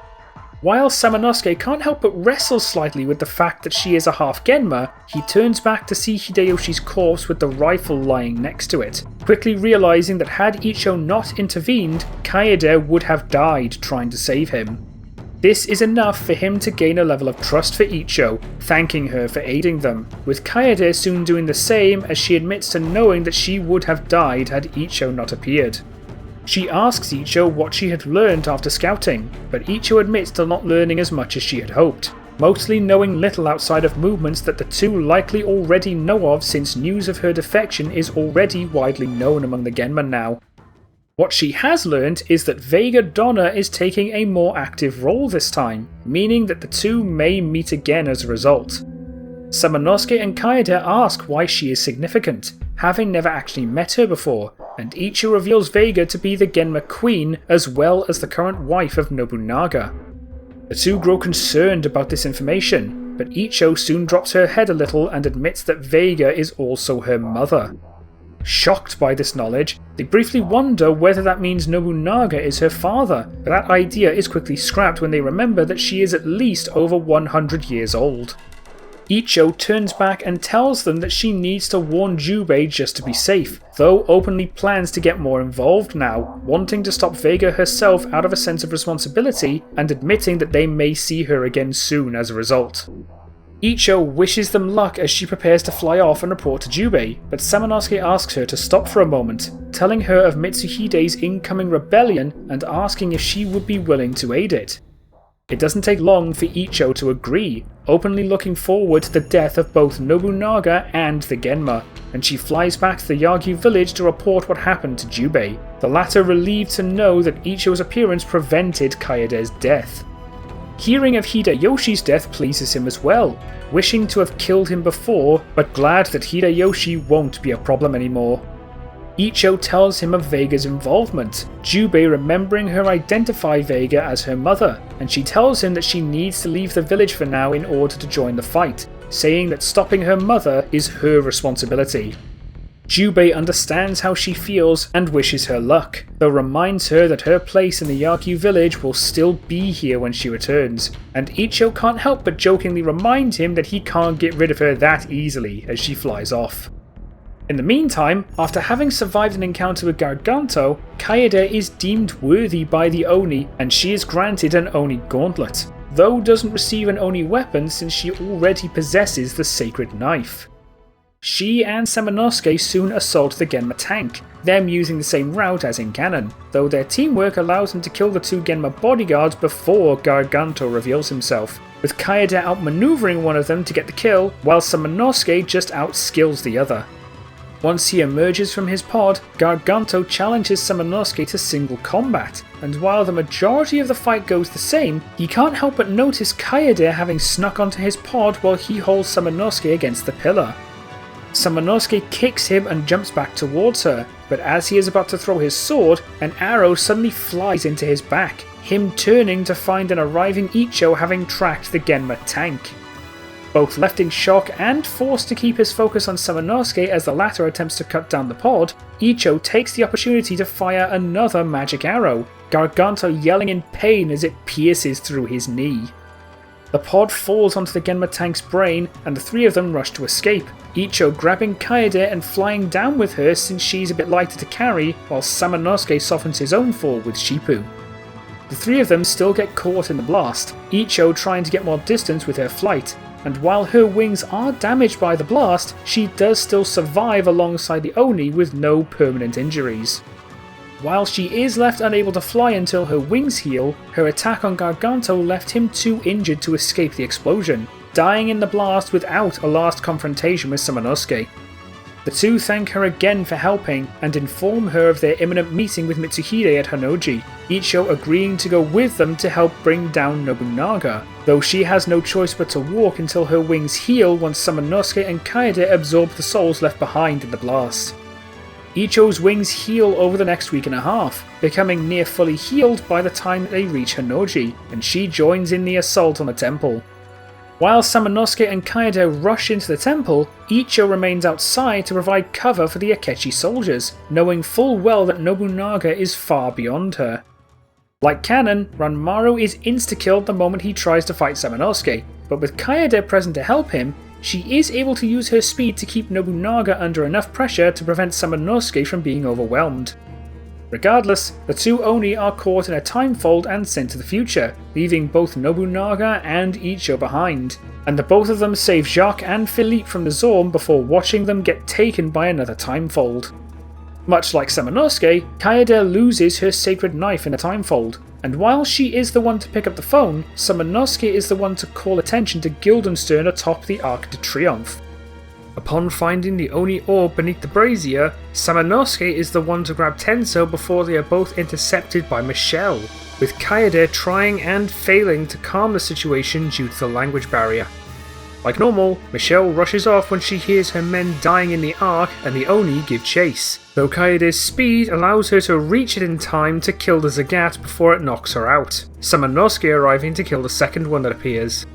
While Samanosuke can't help but wrestle slightly with the fact that she is a half-Genma, he turns back to see Hideyoshi's corpse with the rifle lying next to it, quickly realizing that had Icho not intervened, Kaede would have died trying to save him. This is enough for him to gain a level of trust for Icho, thanking her for aiding them, with Kaede soon doing the same as she admits to knowing that she would have died had Icho not appeared. She asks Icho what she had learned after scouting, but Icho admits to not learning as much as she had hoped, mostly knowing little outside of movements that the two likely already know of since news of her defection is already widely known among the Genma now. What she has learned is that Vega Donna is taking a more active role this time, meaning that the two may meet again as a result. Samanosuke and Kaede ask why she is significant, having never actually met her before, and Icho reveals Vega to be the Genma queen as well as the current wife of Nobunaga. The two grow concerned about this information, but Icho soon drops her head a little and admits that Vega is also her mother. Shocked by this knowledge, they briefly wonder whether that means Nobunaga is her father, but that idea is quickly scrapped when they remember that she is at least over 100 years old. Icho turns back and tells them that she needs to warn Jubei just to be safe, though openly plans to get more involved now, wanting to stop Vega herself out of a sense of responsibility and admitting that they may see her again soon as a result. Icho wishes them luck as she prepares to fly off and report to Jubei, but Samanosuke asks her to stop for a moment, telling her of Mitsuhide's incoming rebellion and asking if she would be willing to aid it. It doesn't take long for Icho to agree, openly looking forward to the death of both Nobunaga and the Genma, and she flies back to the Yagyu village to report what happened to Jubei, the latter relieved to know that Icho's appearance prevented Kaede's death. Hearing of Hideyoshi's death pleases him as well, wishing to have killed him before, but glad that Hideyoshi won't be a problem anymore. Icho tells him of Vega's involvement, Jubei remembering her identify Vega as her mother, and she tells him that she needs to leave the village for now in order to join the fight, saying that stopping her mother is her responsibility. Jubei understands how she feels and wishes her luck, though reminds her that her place in the Yagyu village will still be here when she returns, and Icho can't help but jokingly remind him that he can't get rid of her that easily as she flies off. In the meantime, after having survived an encounter with Garganto, Kaede is deemed worthy by the Oni and she is granted an Oni gauntlet, though doesn't receive an Oni weapon since she already possesses the sacred knife. She and Samanosuke soon assault the Genma tank, them using the same route as in canon, though their teamwork allows them to kill the two Genma bodyguards before Garganto reveals himself, with Kaede outmaneuvering one of them to get the kill, while Samanosuke just outskills the other. Once he emerges from his pod, Garganto challenges Samanosuke to single combat, and while the majority of the fight goes the same, he can't help but notice Kaede having snuck onto his pod while he holds Samanosuke against the pillar. Samanosuke kicks him and jumps back towards her, but as he is about to throw his sword, an arrow suddenly flies into his back, him turning to find an arriving Icho having tracked the Genma tank. Both left in shock and forced to keep his focus on Samanosuke as the latter attempts to cut down the pod, Icho takes the opportunity to fire another magic arrow, Garganto yelling in pain as it pierces through his knee. The pod falls onto the Genma tank's brain and the three of them rush to escape, Icho grabbing Kaede and flying down with her since she's a bit lighter to carry, while Samanosuke softens his own fall with Shippu. The three of them still get caught in the blast, Icho trying to get more distance with her flight, and while her wings are damaged by the blast, she does still survive alongside the Oni with no permanent injuries. While she is left unable to fly until her wings heal, her attack on Garganto left him too injured to escape the explosion, dying in the blast without a last confrontation with Samanosuke. The two thank her again for helping and inform her of their imminent meeting with Mitsuhide at Honnouji, Icho agreeing to go with them to help bring down Nobunaga, though she has no choice but to walk until her wings heal once Samanosuke and Kaede absorb the souls left behind in the blast. Icho's wings heal over the next week and a half, becoming near fully healed by the time they reach Honnouji, and she joins in the assault on the temple. While Samanosuke and Kaede rush into the temple, Icho remains outside to provide cover for the Akechi soldiers, knowing full well that Nobunaga is far beyond her. Like canon, Ranmaru is insta-killed the moment he tries to fight Samanosuke, but with Kaede present to help him, she is able to use her speed to keep Nobunaga under enough pressure to prevent Samanosuke from being overwhelmed. Regardless, the two Oni are caught in a time fold and sent to the future, leaving both Nobunaga and Icho behind, and the both of them save Jacques and Philippe from the Zorn before watching them get taken by another time fold. Much like Samanosuke, Kaede loses her sacred knife in a time fold, and while she is the one to pick up the phone, Samanosuke is the one to call attention to Guildenstern atop the Arc de Triomphe. Upon finding the Oni orb beneath the brazier, Samanosuke is the one to grab Tenso before they are both intercepted by Michelle, with Kaede trying and failing to calm the situation due to the language barrier. Like normal, Michelle rushes off when she hears her men dying in the Ark and the Oni give chase, though Kaede's speed allows her to reach it in time to kill the Zagat before it knocks her out, Samanosuke arriving to kill the second one that appears.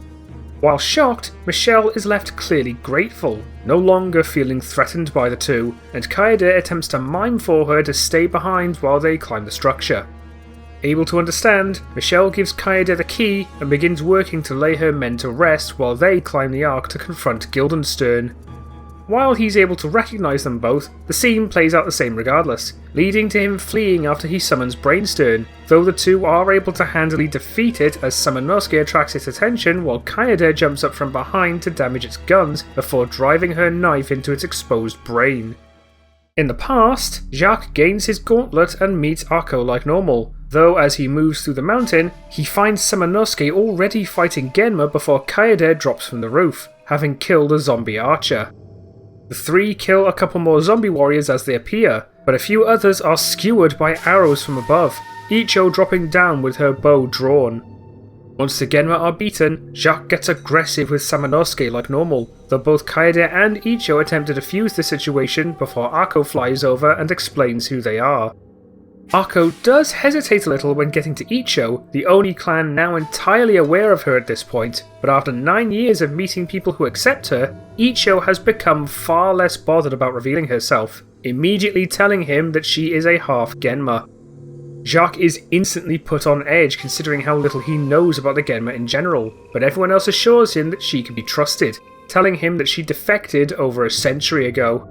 While shocked, Michelle is left clearly grateful, no longer feeling threatened by the two, and Kaede attempts to mime for her to stay behind while they climb the structure. Able to understand, Michelle gives Kaede the key and begins working to lay her men to rest while they climb the Ark to confront Guildenstern. While he's able to recognise them both, the scene plays out the same regardless, leading to him fleeing after he summons Brainstern, though the two are able to handily defeat it as Samanosuke attracts its attention while Kaede jumps up from behind to damage its guns before driving her knife into its exposed brain. In the past, Jacques gains his gauntlet and meets Akko like normal, though as he moves through the mountain, he finds Samanosuke already fighting Genma before Kaede drops from the roof, having killed a zombie archer. The three kill a couple more zombie warriors as they appear, but a few others are skewered by arrows from above, Icho dropping down with her bow drawn. Once the Genma are beaten, Jacques gets aggressive with Samanosuke like normal, though both Kaede and Icho attempt to defuse the situation before Akko flies over and explains who they are. Akko does hesitate a little when getting to Icho, the Oni clan now entirely aware of her at this point, but after 9 years of meeting people who accept her, Icho has become far less bothered about revealing herself, immediately telling him that she is a half-Genma. Jacques is instantly put on edge considering how little he knows about the Genma in general, but everyone else assures him that she can be trusted, telling him that she defected over a century ago.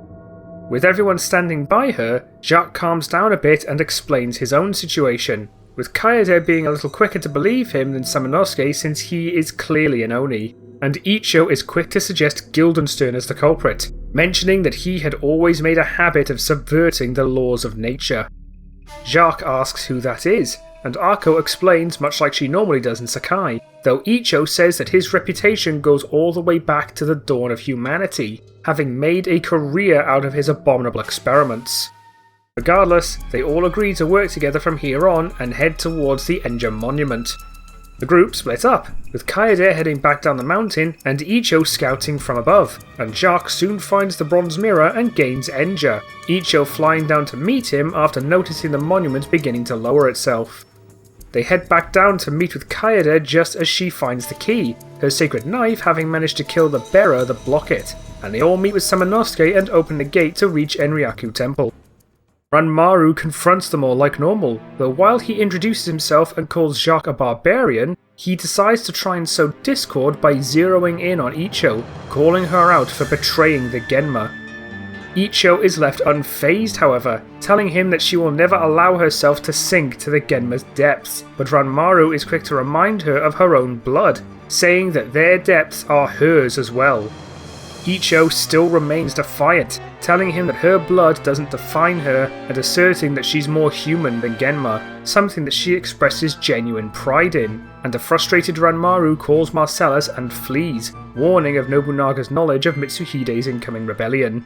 With everyone standing by her, Jacques calms down a bit and explains his own situation, with Kaede being a little quicker to believe him than Samanosuke since he is clearly an Oni, and Icho is quick to suggest Guildenstern as the culprit, mentioning that he had always made a habit of subverting the laws of nature. Jacques asks who that is, and Akko explains much like she normally does in Sakai, though Icho says that his reputation goes all the way back to the dawn of humanity, having made a career out of his abominable experiments. Regardless, they all agree to work together from here on and head towards the Enja monument. The group split up, with Kaede heading back down the mountain and Icho scouting from above, and Jacques soon finds the bronze mirror and gains Enja, Icho flying down to meet him after noticing the monument beginning to lower itself. They head back down to meet with Kaede just as she finds the key, her sacred knife having managed to kill the bearer that block it, and they all meet with Samanosuke and open the gate to reach Enryaku Temple. Ranmaru confronts them all like normal, though while he introduces himself and calls Jacques a barbarian, he decides to try and sow discord by zeroing in on Icho, calling her out for betraying the Genma. Icho is left unfazed, however, telling him that she will never allow herself to sink to the Genma's depths, but Ranmaru is quick to remind her of her own blood, saying that their depths are hers as well. Icho still remains defiant, telling him that her blood doesn't define her and asserting that she's more human than Genma, something that she expresses genuine pride in, and a frustrated Ranmaru calls Marcellus and flees, warning of Nobunaga's knowledge of Mitsuhide's incoming rebellion.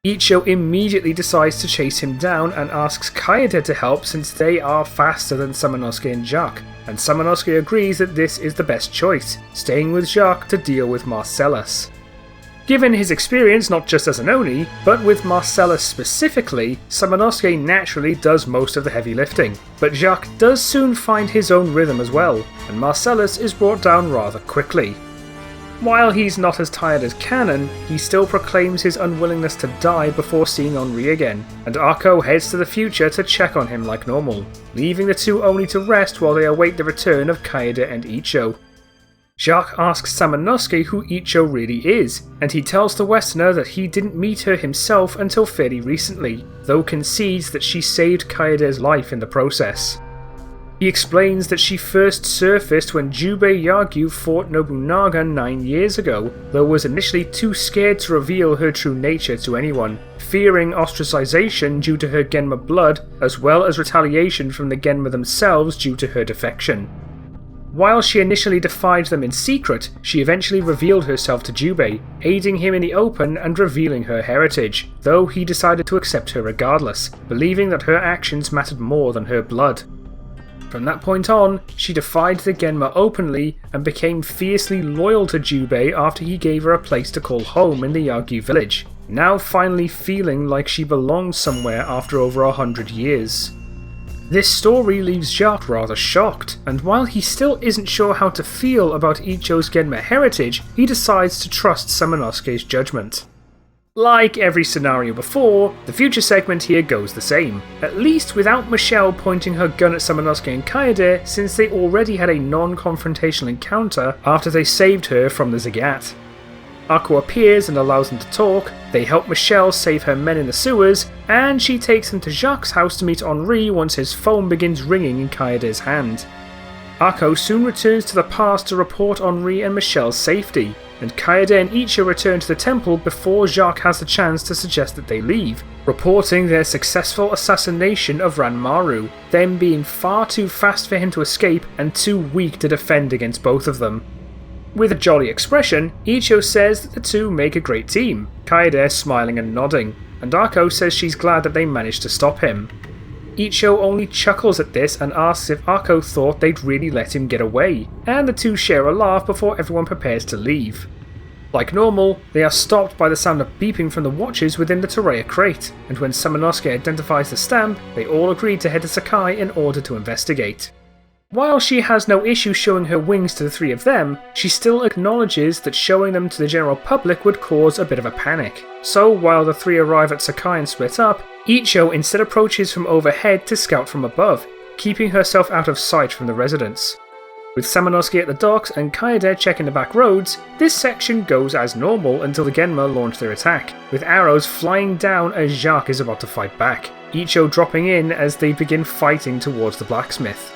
Icho immediately decides to chase him down and asks Kaede to help since they are faster than Samanosuke and Jacques, and Samanosuke agrees that this is the best choice, staying with Jacques to deal with Marcellus. Given his experience not just as an Oni, but with Marcellus specifically, Samanosuke naturally does most of the heavy lifting, but Jacques does soon find his own rhythm as well, and Marcellus is brought down rather quickly. While he's not as tired as Canon, he still proclaims his unwillingness to die before seeing Henri again, and Akko heads to the future to check on him like normal, leaving the two Oni to rest while they await the return of Kaede and Icho. Jacques asks Samanosuke who Icho really is, and he tells the Westerner that he didn't meet her himself until fairly recently, though concedes that she saved Kaede's life in the process. He explains that she first surfaced when Jubei Yagyu fought Nobunaga 9 years ago, though was initially too scared to reveal her true nature to anyone, fearing ostracization due to her Genma blood, as well as retaliation from the Genma themselves due to her defection. While she initially defied them in secret, she eventually revealed herself to Jubei, aiding him in the open and revealing her heritage, though he decided to accept her regardless, believing that her actions mattered more than her blood. From that point on, she defied the Genma openly and became fiercely loyal to Jubei after he gave her a place to call home in the Yagyu village, now finally feeling like she belongs somewhere after over 100 years. This story leaves Jacques rather shocked, and while he still isn't sure how to feel about Icho's Genma heritage, he decides to trust Samanosuke's judgment. Like every scenario before, the future segment here goes the same, at least without Michelle pointing her gun at Samanosuke and Kaede, since they already had a non-confrontational encounter after they saved her from the Zagat. Akko appears and allows them to talk, they help Michelle save her men in the sewers, and she takes them to Jacques' house to meet Henri once his phone begins ringing in Kaede's hand. Akko soon returns to the past to report Henri and Michelle's safety, and Kaede and Icho return to the temple before Jacques has the chance to suggest that they leave, reporting their successful assassination of Ranmaru, them being far too fast for him to escape and too weak to defend against both of them. With a jolly expression, Icho says that the two make a great team, Kaede smiling and nodding, and Akko says she's glad that they managed to stop him. Icho only chuckles at this and asks if Akko thought they'd really let him get away, and the two share a laugh before everyone prepares to leave. Like normal, they are stopped by the sound of beeping from the watches within the Torreya crate, and when Samanosuke identifies the stamp, they all agree to head to Sakai in order to investigate. While she has no issue showing her wings to the three of them, she still acknowledges that showing them to the general public would cause a bit of a panic. So while the three arrive at Sakai and split up, Icho instead approaches from overhead to scout from above, keeping herself out of sight from the residents. With Samanosuke at the docks and Kaede checking the back roads, this section goes as normal until the Genma launch their attack, with arrows flying down as Jacques is about to fight back, Icho dropping in as they begin fighting towards the blacksmith.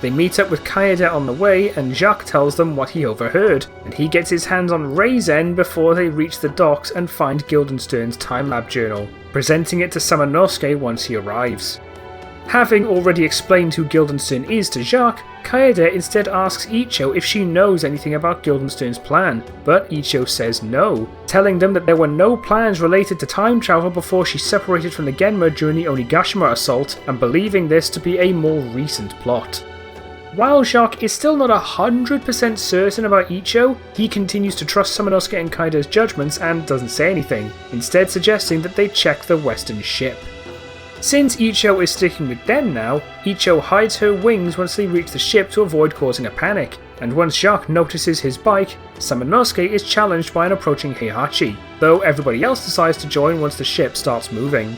They meet up with Kaede on the way and Jacques tells them what he overheard, and he gets his hands on Reizen before they reach the docks and find Guildenstern's time-lab journal, presenting it to Samanosuke once he arrives. Having already explained who Guildenstern is to Jacques, Kaede instead asks Icho if she knows anything about Guildenstern's plan, but Icho says no, telling them that there were no plans related to time travel before she separated from the Genma during the Onigashima assault, and believing this to be a more recent plot. While Jacques is still not 100% certain about Icho, he continues to trust Samanosuke and Kaede's judgments and doesn't say anything, instead suggesting that they check the western ship. Since Icho is sticking with them now, Icho hides her wings once they reach the ship to avoid causing a panic, and once Jacques notices his bike, Samanosuke is challenged by an approaching Heihachi, though everybody else decides to join once the ship starts moving.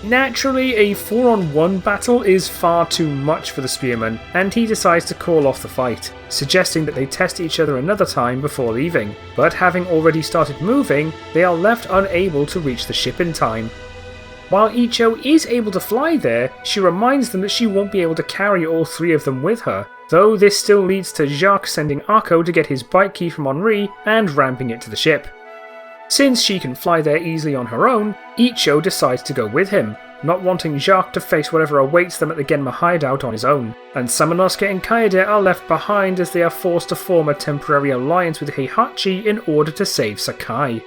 Naturally, a 4-on-1 battle is far too much for the spearman, and he decides to call off the fight, suggesting that they test each other another time before leaving, but having already started moving, they are left unable to reach the ship in time. While Icho is able to fly there, she reminds them that she won't be able to carry all three of them with her, though this still leads to Jacques sending Akko to get his bike key from Henri and ramping it to the ship. Since she can fly there easily on her own, Icho decides to go with him, not wanting Jacques to face whatever awaits them at the Genma hideout on his own, and Samanosuke and Kaede are left behind as they are forced to form a temporary alliance with Heihachi in order to save Sakai.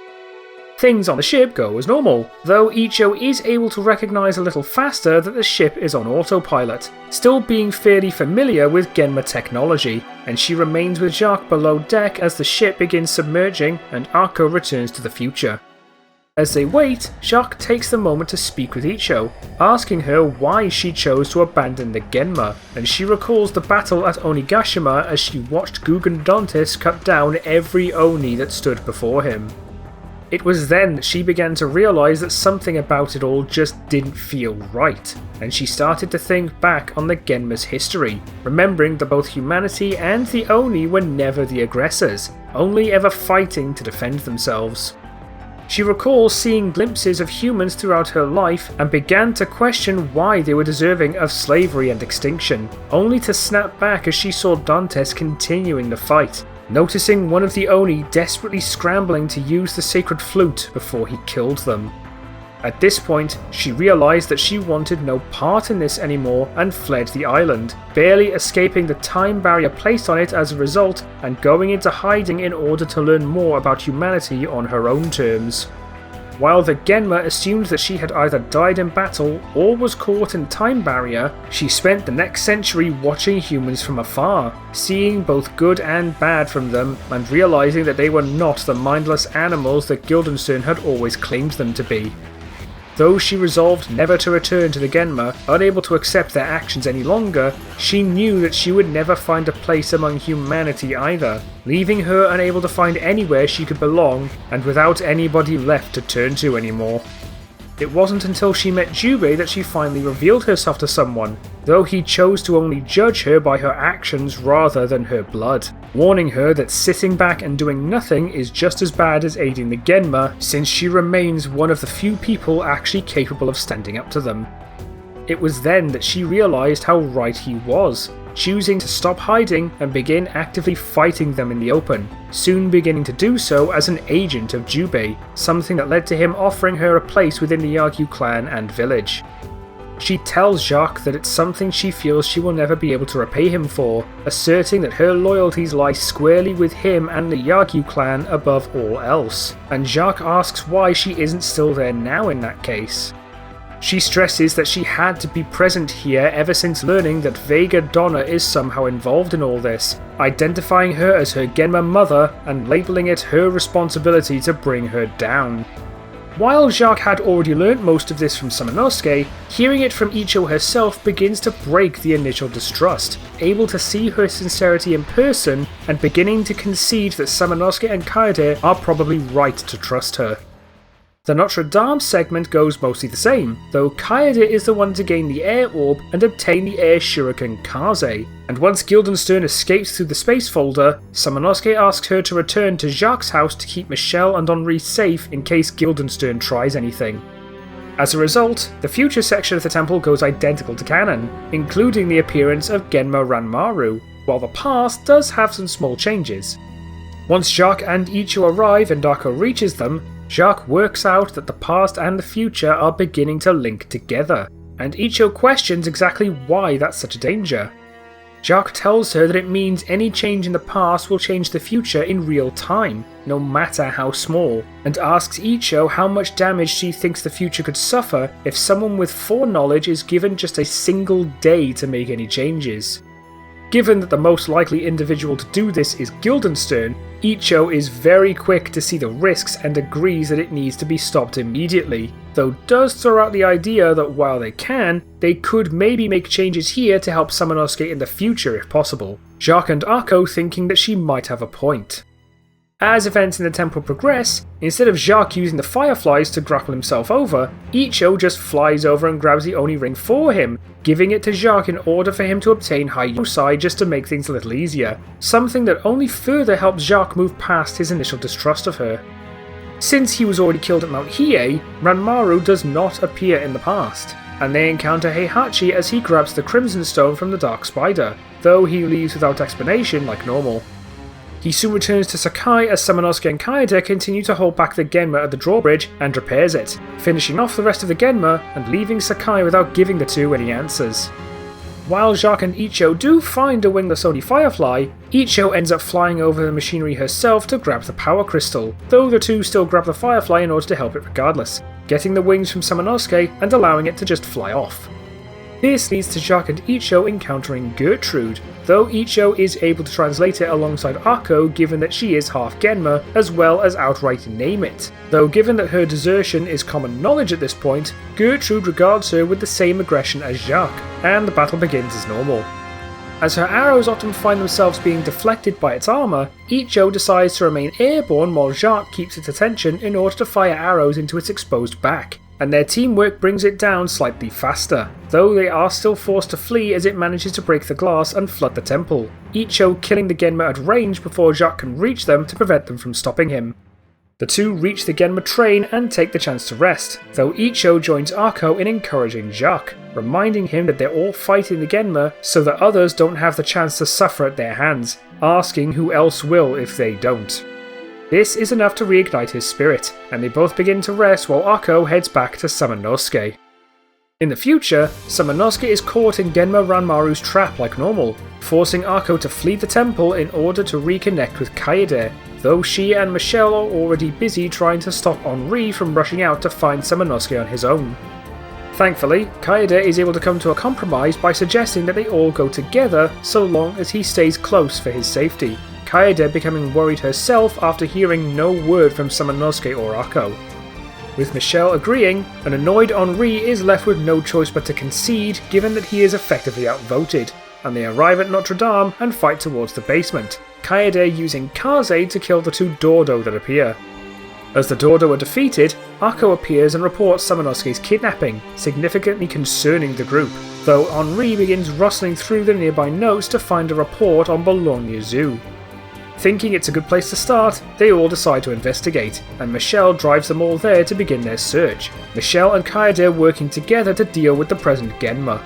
Things on the ship go as normal, though Icho is able to recognise a little faster that the ship is on autopilot, still being fairly familiar with Genma technology, and she remains with Jacques below deck as the ship begins submerging and Akko returns to the future. As they wait, Jacques takes the moment to speak with Icho, asking her why she chose to abandon the Genma, and she recalls the battle at Onigashima as she watched Gugen Dantes cut down every Oni that stood before him. It was then that she began to realise that something about it all just didn't feel right, and she started to think back on the Genma's history, remembering that both humanity and the Oni were never the aggressors, only ever fighting to defend themselves. She recalls seeing glimpses of humans throughout her life and began to question why they were deserving of slavery and extinction, only to snap back as she saw Dantes continuing the fight, noticing one of the Oni desperately scrambling to use the sacred flute before he killed them. At this point, she realised that she wanted no part in this anymore and fled the island, barely escaping the time barrier placed on it as a result and going into hiding in order to learn more about humanity on her own terms. While the Genma assumed that she had either died in battle or was caught in the time barrier, she spent the next century watching humans from afar, seeing both good and bad from them and realising that they were not the mindless animals that Guildenstern had always claimed them to be. Though she resolved never to return to the Genma, unable to accept their actions any longer, she knew that she would never find a place among humanity either, leaving her unable to find anywhere she could belong and without anybody left to turn to anymore. It wasn't until she met Jubei that she finally revealed herself to someone, though he chose to only judge her by her actions rather than her blood, warning her that sitting back and doing nothing is just as bad as aiding the Genma, since she remains one of the few people actually capable of standing up to them. It was then that she realised how right he was, choosing to stop hiding and begin actively fighting them in the open, soon beginning to do so as an agent of Jubei, something that led to him offering her a place within the Yagyu clan and village. She tells Jacques that it's something she feels she will never be able to repay him for, asserting that her loyalties lie squarely with him and the Yagyu clan above all else, and Jacques asks why she isn't still there now in that case. She stresses that she had to be present here ever since learning that Vega Donna is somehow involved in all this, identifying her as her Genma mother and labelling it her responsibility to bring her down. While Jacques had already learnt most of this from Samanosuke, hearing it from Icho herself begins to break the initial distrust, able to see her sincerity in person and beginning to concede that Samanosuke and Kaede are probably right to trust her. The Notre Dame segment goes mostly the same, though Kaede is the one to gain the air orb and obtain the air shuriken Kaze, and once Guildenstern escapes through the space folder, Samanosuke asks her to return to Jacques' house to keep Michelle and Henri safe in case Guildenstern tries anything. As a result, the future section of the temple goes identical to canon, including the appearance of Genma Ranmaru, while the past does have some small changes. Once Jacques and Icho arrive and Akko reaches them, Jacques works out that the past and the future are beginning to link together, and Icho questions exactly why that's such a danger. Jacques tells her that it means any change in the past will change the future in real time, no matter how small, and asks Icho how much damage she thinks the future could suffer if someone with foreknowledge is given just a single day to make any changes. Given that the most likely individual to do this is Guildenstern, Icho is very quick to see the risks and agrees that it needs to be stopped immediately, though does throw out the idea that while they can, they could maybe make changes here to help Samanosuke in the future if possible, Jacques and Akko thinking that she might have a point. As events in the temple progress, instead of Jacques using the fireflies to grapple himself over, Icho just flies over and grabs the Oni ring for him, giving it to Jacques in order for him to obtain Haiyosai just to make things a little easier, something that only further helps Jacques move past his initial distrust of her. Since he was already killed at Mount Hiei, Ranmaru does not appear in the past, and they encounter Heihachi as he grabs the Crimson Stone from the Dark Spider, though he leaves without explanation like normal. He soon returns to Sakai as Samanosuke and Kaede continue to hold back the Genma at the drawbridge and repairs it, finishing off the rest of the Genma and leaving Sakai without giving the two any answers. While Jacques and Icho do find a wingless Oni Firefly, Icho ends up flying over the machinery herself to grab the power crystal, though the two still grab the Firefly in order to help it regardless, getting the wings from Samanosuke and allowing it to just fly off. This leads to Jacques and Icho encountering Gertrude, though Icho is able to translate it alongside Akko given that she is half Genma, as well as outright name it, though given that her desertion is common knowledge at this point, Gertrude regards her with the same aggression as Jacques, and the battle begins as normal. As her arrows often find themselves being deflected by its armour, Icho decides to remain airborne while Jacques keeps its attention in order to fire arrows into its exposed back, and their teamwork brings it down slightly faster, though they are still forced to flee as it manages to break the glass and flood the temple, Icho killing the Genma at range before Jacques can reach them to prevent them from stopping him. The two reach the Genma train and take the chance to rest, though Icho joins Akko in encouraging Jacques, reminding him that they're all fighting the Genma so that others don't have the chance to suffer at their hands, asking who else will if they don't. This is enough to reignite his spirit, and they both begin to rest while Akko heads back to Samanosuke. In the future, Samanosuke is caught in Genma Ranmaru's trap like normal, forcing Akko to flee the temple in order to reconnect with Kaede, though she and Michelle are already busy trying to stop Henri from rushing out to find Samanosuke on his own. Thankfully, Kaede is able to come to a compromise by suggesting that they all go together so long as he stays close for his safety, Kaede becoming worried herself after hearing no word from Samanosuke or Akko. With Michelle agreeing, an annoyed Henri is left with no choice but to concede given that he is effectively outvoted, and they arrive at Notre Dame and fight towards the basement, Kaede using Kaze to kill the two Dordo that appear. As the Dordo are defeated, Akko appears and reports Samanosuke's kidnapping, significantly concerning the group, though Henri begins rustling through the nearby notes to find a report on Bologna Zoo. Thinking it's a good place to start, they all decide to investigate, and Michelle drives them all there to begin their search, Michelle and Kaede working together to deal with the present Genma.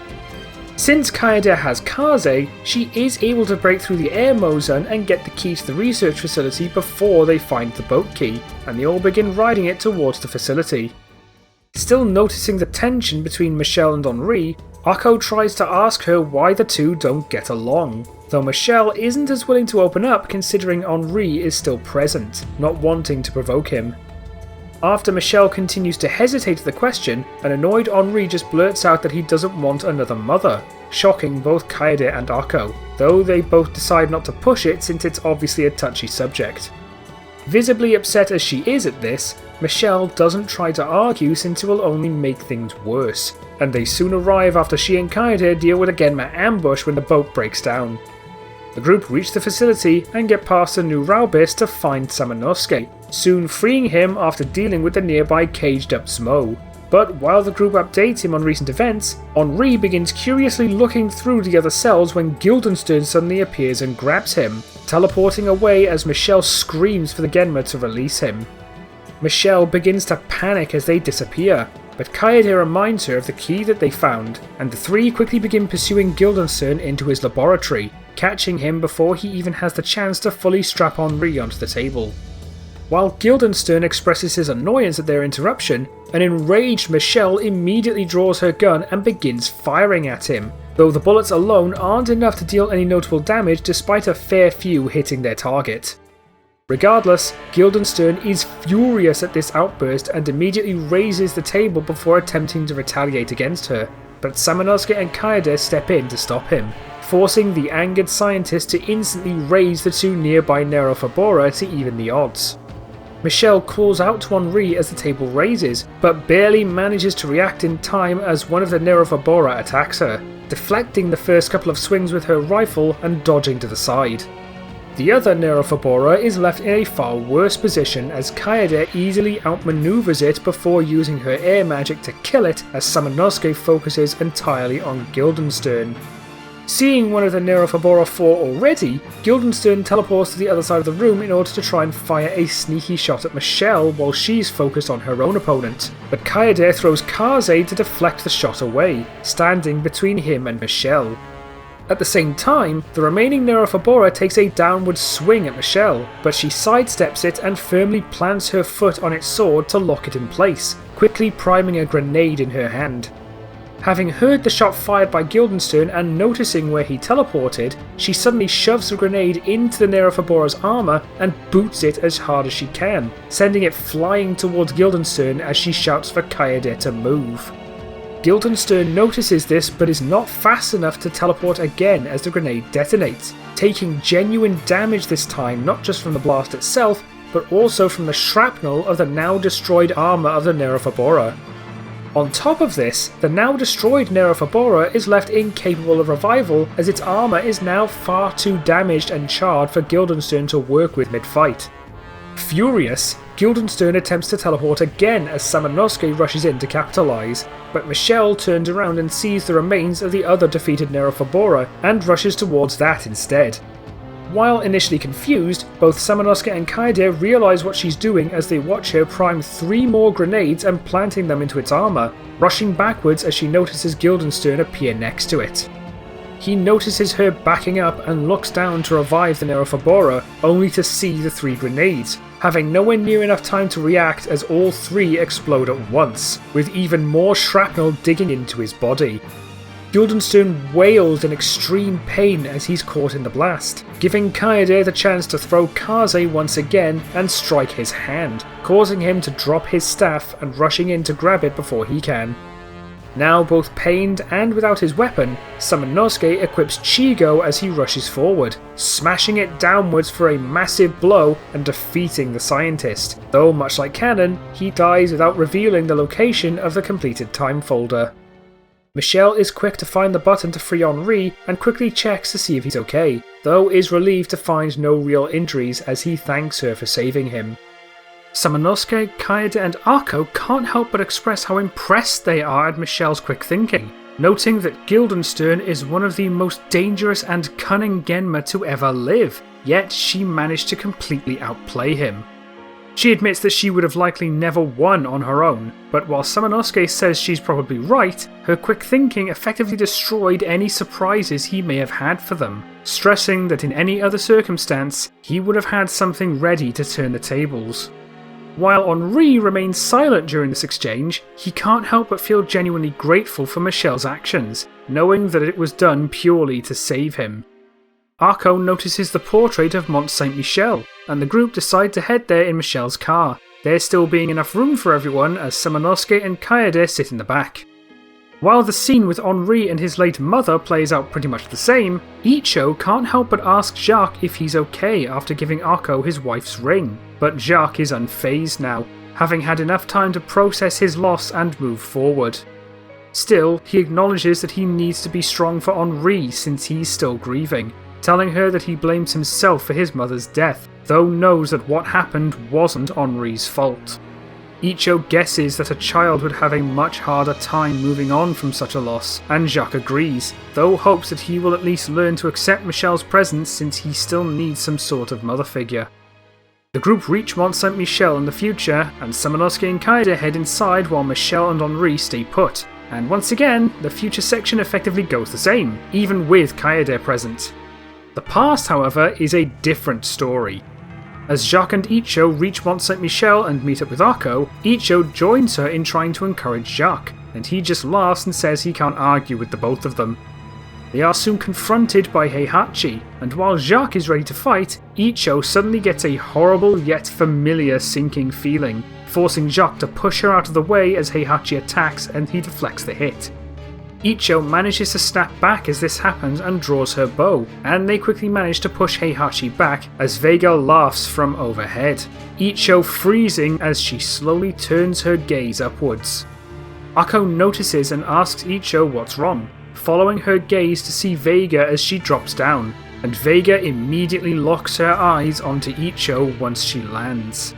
Since Kaede has Kaze, she is able to break through the air Mozan and get the key to the research facility before they find the boat key, and they all begin riding it towards the facility. Still noticing the tension between Michelle and Henri, Akko tries to ask her why the two don't get along, though Michelle isn't as willing to open up considering Henri is still present, not wanting to provoke him. After Michelle continues to hesitate to the question, an annoyed Henri just blurts out that he doesn't want another mother, shocking both Kaede and Akko, though they both decide not to push it since it's obviously a touchy subject. Visibly upset as she is at this, Michelle doesn't try to argue since it will only make things worse, and they soon arrive after she and Kaede deal with a Genma ambush when the boat breaks down. The group reach the facility and get past the new Raubis to find Samanosuke, soon freeing him after dealing with the nearby caged up Smo. But while the group updates him on recent events, Henri begins curiously looking through the other cells when Guildenstern suddenly appears and grabs him, teleporting away as Michelle screams for the Genma to release him. Michelle begins to panic as they disappear, but Kaede reminds her of the key that they found, and the three quickly begin pursuing Guildenstern into his laboratory, catching him before he even has the chance to fully strap Henri onto the table. While Guildenstern expresses his annoyance at their interruption, an enraged Michelle immediately draws her gun and begins firing at him, though the bullets alone aren't enough to deal any notable damage despite a fair few hitting their target. Regardless, Guildenstern is furious at this outburst and immediately raises the table before attempting to retaliate against her, but Samanosuke and Kaede step in to stop him, forcing the angered scientist to instantly raise the two nearby Nerophobora to even the odds. Michelle calls out to Henri as the table raises, but barely manages to react in time as one of the Nerophobora attacks her, deflecting the first couple of swings with her rifle and dodging to the side. The other Nerophobora is left in a far worse position as Kaede easily outmaneuvers it before using her air magic to kill it as Samanosuke focuses entirely on Guildenstern. Seeing one of the Nerophobora fall already, Guildenstern teleports to the other side of the room in order to try and fire a sneaky shot at Michelle while she's focused on her own opponent, but Kaede throws Kaze to deflect the shot away, standing between him and Michelle. At the same time, the remaining Nerophobora takes a downward swing at Michelle, but she sidesteps it and firmly plants her foot on its sword to lock it in place, quickly priming a grenade in her hand. Having heard the shot fired by Guildenstern and noticing where he teleported, she suddenly shoves the grenade into the Nerophobora's armour and boots it as hard as she can, sending it flying towards Guildenstern as she shouts for Kaede to move. Guildenstern notices this but is not fast enough to teleport again as the grenade detonates, taking genuine damage this time not just from the blast itself, but also from the shrapnel of the now destroyed armour of the Nerophobora. On top of this, the now destroyed Nerophobora is left incapable of revival as its armour is now far too damaged and charred for Guildenstern to work with mid-fight. Furious, Guildenstern attempts to teleport again as Samanosuke rushes in to capitalise, but Michelle turns around and sees the remains of the other defeated Nerophobora and rushes towards that instead. While initially confused, both Samanosuke and Kaede realise what she's doing as they watch her prime 3 more grenades and planting them into its armour, rushing backwards as she notices Guildenstern appear next to it. He notices her backing up and looks down to revive the Nerophobora, only to see the 3 grenades, having nowhere near enough time to react as all 3 explode at once, with even more shrapnel digging into his body. Guildenstern wails in extreme pain as he's caught in the blast, giving Kaede the chance to throw Kaze once again and strike his hand, causing him to drop his staff and rushing in to grab it before he can. Now both pained and without his weapon, Samanosuke equips Chigo as he rushes forward, smashing it downwards for a massive blow and defeating the scientist, though much like canon, he dies without revealing the location of the completed time folder. Michelle is quick to find the button to free Henri and quickly checks to see if he's okay, though is relieved to find no real injuries as he thanks her for saving him. Samanosuke, Kaede and Akko can't help but express how impressed they are at Michelle's quick thinking, noting that Guildenstern is one of the most dangerous and cunning Genma to ever live, yet she managed to completely outplay him. She admits that she would have likely never won on her own, but while Samanosuke says she's probably right, her quick thinking effectively destroyed any surprises he may have had for them, stressing that in any other circumstance, he would have had something ready to turn the tables. While Henri remains silent during this exchange, he can't help but feel genuinely grateful for Michelle's actions, knowing that it was done purely to save him. Akko notices the portrait of Mont Saint-Michel, and the group decide to head there in Michelle's car, there still being enough room for everyone as Samanosuke and Kaede sit in the back. While the scene with Henri and his late mother plays out pretty much the same, Icho can't help but ask Jacques if he's okay after giving Akko his wife's ring, but Jacques is unfazed now, having had enough time to process his loss and move forward. Still, he acknowledges that he needs to be strong for Henri since he's still grieving, telling her that he blames himself for his mother's death, though knows that what happened wasn't Henri's fault. Icho guesses that a child would have a much harder time moving on from such a loss, and Jacques agrees, though hopes that he will at least learn to accept Michelle's presence since he still needs some sort of mother figure. The group reach Mont Saint-Michel in the future, and Samanosuke and Kaede head inside while Michelle and Henri stay put, and once again, the future section effectively goes the same, even with Kaede present. The past, however, is a different story. As Jacques and Icho reach Mont Saint-Michel and meet up with Akko, Icho joins her in trying to encourage Jacques, and he just laughs and says he can't argue with the both of them. They are soon confronted by Heihachi, and while Jacques is ready to fight, Icho suddenly gets a horrible yet familiar sinking feeling, forcing Jacques to push her out of the way as Heihachi attacks and he deflects the hit. Icho manages to snap back as this happens and draws her bow, and they quickly manage to push Heihachi back as Vega laughs from overhead, Icho freezing as she slowly turns her gaze upwards. Akko notices and asks Icho what's wrong, following her gaze to see Vega as she drops down, and Vega immediately locks her eyes onto Icho once she lands.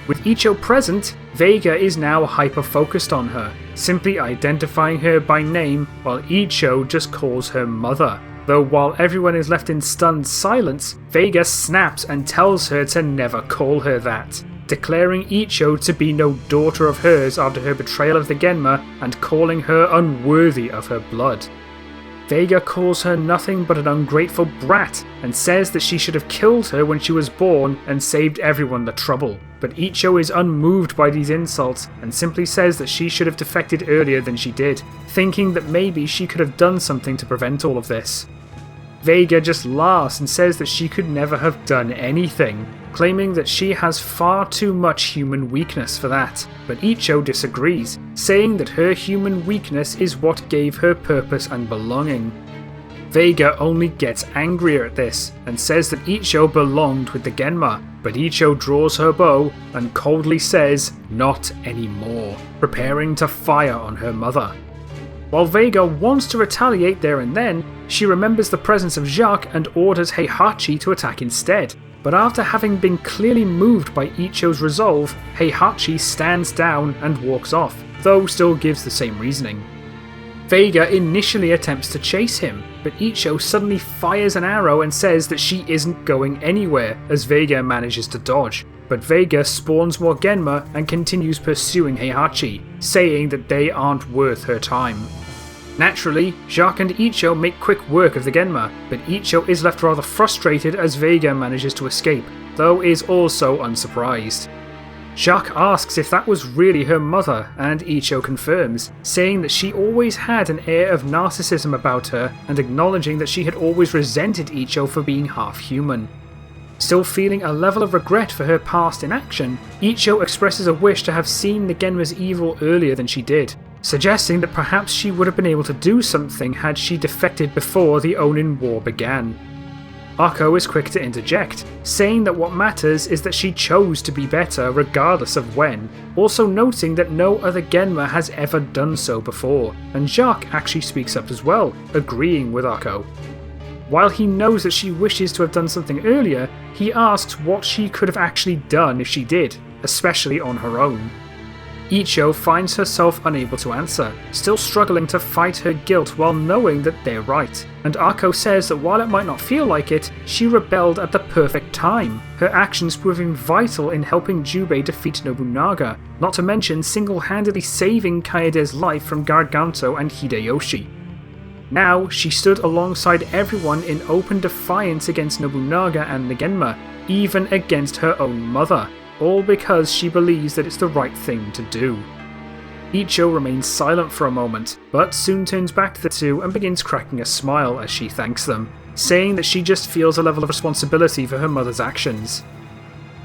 With Icho present, Vega is now hyper-focused on her, simply identifying her by name while Icho just calls her mother, though while everyone is left in stunned silence, Vega snaps and tells her to never call her that, declaring Icho to be no daughter of hers after her betrayal of the Genma and calling her unworthy of her blood. Vega calls her nothing but an ungrateful brat and says that she should have killed her when she was born and saved everyone the trouble, but Icho is unmoved by these insults and simply says that she should have defected earlier than she did, thinking that maybe she could have done something to prevent all of this. Vega just laughs and says that she could never have done anything, claiming that she has far too much human weakness for that, but Icho disagrees, saying that her human weakness is what gave her purpose and belonging. Vega only gets angrier at this, and says that Icho belonged with the Genma, but Icho draws her bow and coldly says, "Not anymore," preparing to fire on her mother. While Vega wants to retaliate there and then, she remembers the presence of Jacques and orders Heihachi to attack instead, but after having been clearly moved by Icho's resolve, Heihachi stands down and walks off, though still gives the same reasoning. Vega initially attempts to chase him, but Icho suddenly fires an arrow and says that she isn't going anywhere as Vega manages to dodge, but Vega spawns more Genma and continues pursuing Heihachi, saying that they aren't worth her time. Naturally, Jacques and Icho make quick work of the Genma, but Icho is left rather frustrated as Vega manages to escape, though is also unsurprised. Jacques asks if that was really her mother, and Icho confirms, saying that she always had an air of narcissism about her and acknowledging that she had always resented Icho for being half-human. Still feeling a level of regret for her past inaction, Icho expresses a wish to have seen the Genma's evil earlier than she did, suggesting that perhaps she would have been able to do something had she defected before the Onin War began. Akko is quick to interject, saying that what matters is that she chose to be better regardless of when, also noting that no other Genma has ever done so before, and Jacques actually speaks up as well, agreeing with Akko. While he knows that she wishes to have done something earlier, he asks what she could have actually done if she did, especially on her own. Icho finds herself unable to answer, still struggling to fight her guilt while knowing that they're right, and Akko says that while it might not feel like it, she rebelled at the perfect time, her actions proving vital in helping Jubei defeat Nobunaga, not to mention single-handedly saving Kaede's life from Garganto and Hideyoshi. Now, she stood alongside everyone in open defiance against Nobunaga and the Genma, even against her own mother, all because she believes that it's the right thing to do. Icho remains silent for a moment, but soon turns back to the two and begins cracking a smile as she thanks them, saying that she just feels a level of responsibility for her mother's actions.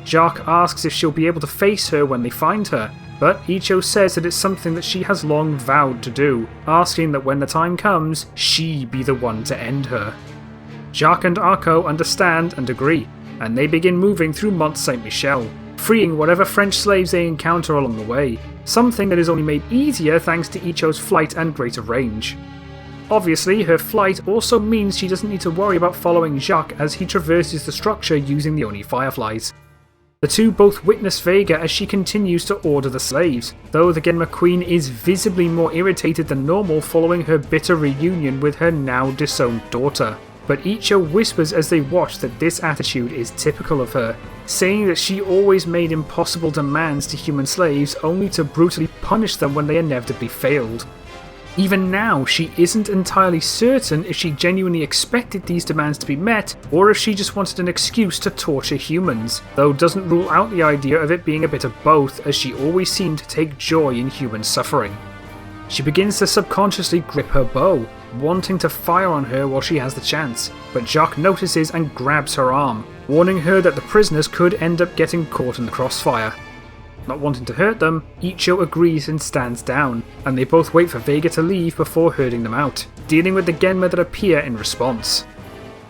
Jacques asks if she'll be able to face her when they find her, but Icho says that it's something that she has long vowed to do, asking that when the time comes, she be the one to end her. Jacques and Akko understand and agree, and they begin moving through Mont Saint-Michel, freeing whatever French slaves they encounter along the way, something that is only made easier thanks to Icho's flight and greater range. Obviously, her flight also means she doesn't need to worry about following Jacques as he traverses the structure using the Oni Fireflies. The two both witness Vega as she continues to order the slaves, though the Genma Queen is visibly more irritated than normal following her bitter reunion with her now disowned daughter. But Icho whispers as they watch that this attitude is typical of her, saying that she always made impossible demands to human slaves only to brutally punish them when they inevitably failed. Even now, she isn't entirely certain if she genuinely expected these demands to be met, or if she just wanted an excuse to torture humans, though doesn't rule out the idea of it being a bit of both, as she always seemed to take joy in human suffering. She begins to subconsciously grip her bow, wanting to fire on her while she has the chance, but Jacques notices and grabs her arm, warning her that the prisoners could end up getting caught in the crossfire. Not wanting to hurt them, Icho agrees and stands down, and they both wait for Vega to leave before herding them out, dealing with the Genma that appear in response.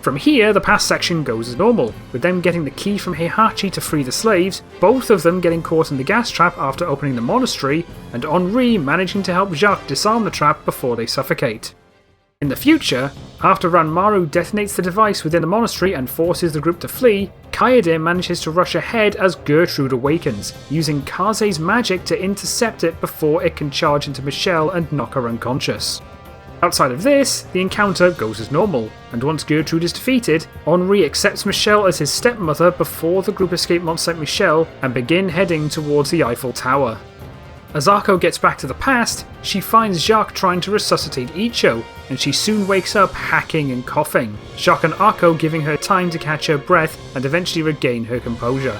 From here, the past section goes as normal, with them getting the key from Heihachi to free the slaves, both of them getting caught in the gas trap after opening the monastery, and Henri managing to help Jacques disarm the trap before they suffocate. In the future, after Ranmaru detonates the device within the monastery and forces the group to flee, Kaede manages to rush ahead as Gertrude awakens, using Kaze's magic to intercept it before it can charge into Michelle and knock her unconscious. Outside of this, the encounter goes as normal, and once Gertrude is defeated, Henri accepts Michelle as his stepmother before the group escape Mont Saint-Michel and begin heading towards the Eiffel Tower. As Akko gets back to the past, she finds Jacques trying to resuscitate Icho, and she soon wakes up hacking and coughing, Jacques and Akko giving her time to catch her breath and eventually regain her composure.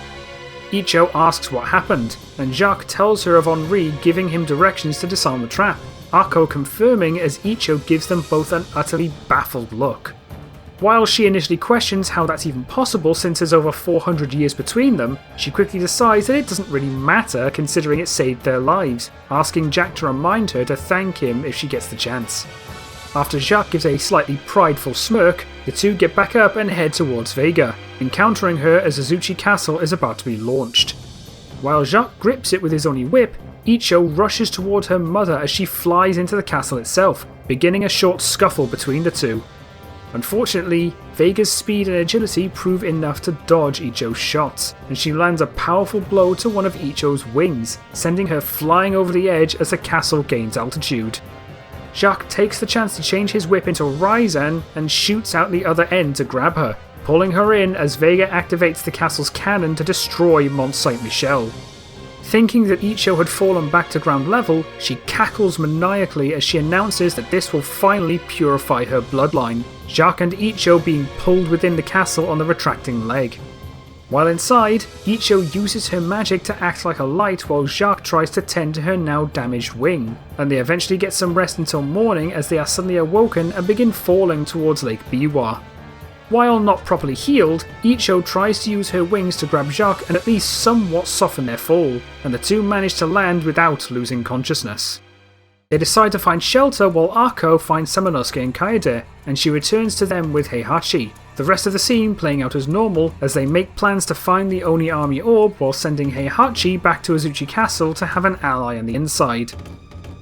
Icho asks what happened, and Jacques tells her of Henri giving him directions to disarm the trap, Akko confirming as Icho gives them both an utterly baffled look. While she initially questions how that's even possible since there's over 400 years between them, she quickly decides that it doesn't really matter considering it saved their lives, asking Jack to remind her to thank him if she gets the chance. After Jacques gives a slightly prideful smirk, the two get back up and head towards Vega, encountering her as Azuchi Castle is about to be launched. While Jacques grips it with his Oni whip, Icho rushes towards her mother as she flies into the castle itself, beginning a short scuffle between the two. Unfortunately, Vega's speed and agility prove enough to dodge Icho's shots, and she lands a powerful blow to one of Icho's wings, sending her flying over the edge as the castle gains altitude. Jacques takes the chance to change his whip into Ryzan and shoots out the other end to grab her, pulling her in as Vega activates the castle's cannon to destroy Mont Saint-Michel. Thinking that Icho had fallen back to ground level, she cackles maniacally as she announces that this will finally purify her bloodline, Jacques and Icho being pulled within the castle on the retracting leg. While inside, Icho uses her magic to act like a light while Jacques tries to tend to her now damaged wing, and they eventually get some rest until morning as they are suddenly awoken and begin falling towards Lake Biwa. While not properly healed, Icho tries to use her wings to grab Jacques and at least somewhat soften their fall, and the two manage to land without losing consciousness. They decide to find shelter while Ako finds Samanosuke and Kaede, and she returns to them with Heihachi. The rest of the scene playing out as normal as they make plans to find the Oni army orb while sending Heihachi back to Azuchi Castle to have an ally on the inside.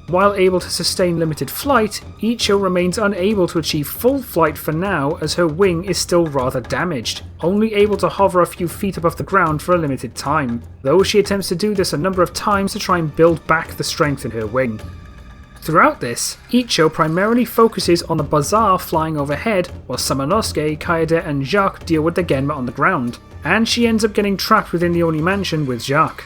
While able to sustain limited flight, Icho remains unable to achieve full flight for now as her wing is still rather damaged, only able to hover a few feet above the ground for a limited time, though she attempts to do this a number of times to try and build back the strength in her wing. Throughout this, Icho primarily focuses on the bazaar flying overhead while Samanosuke, Kaede and Jacques deal with the Genma on the ground, and she ends up getting trapped within the Oni mansion with Jacques.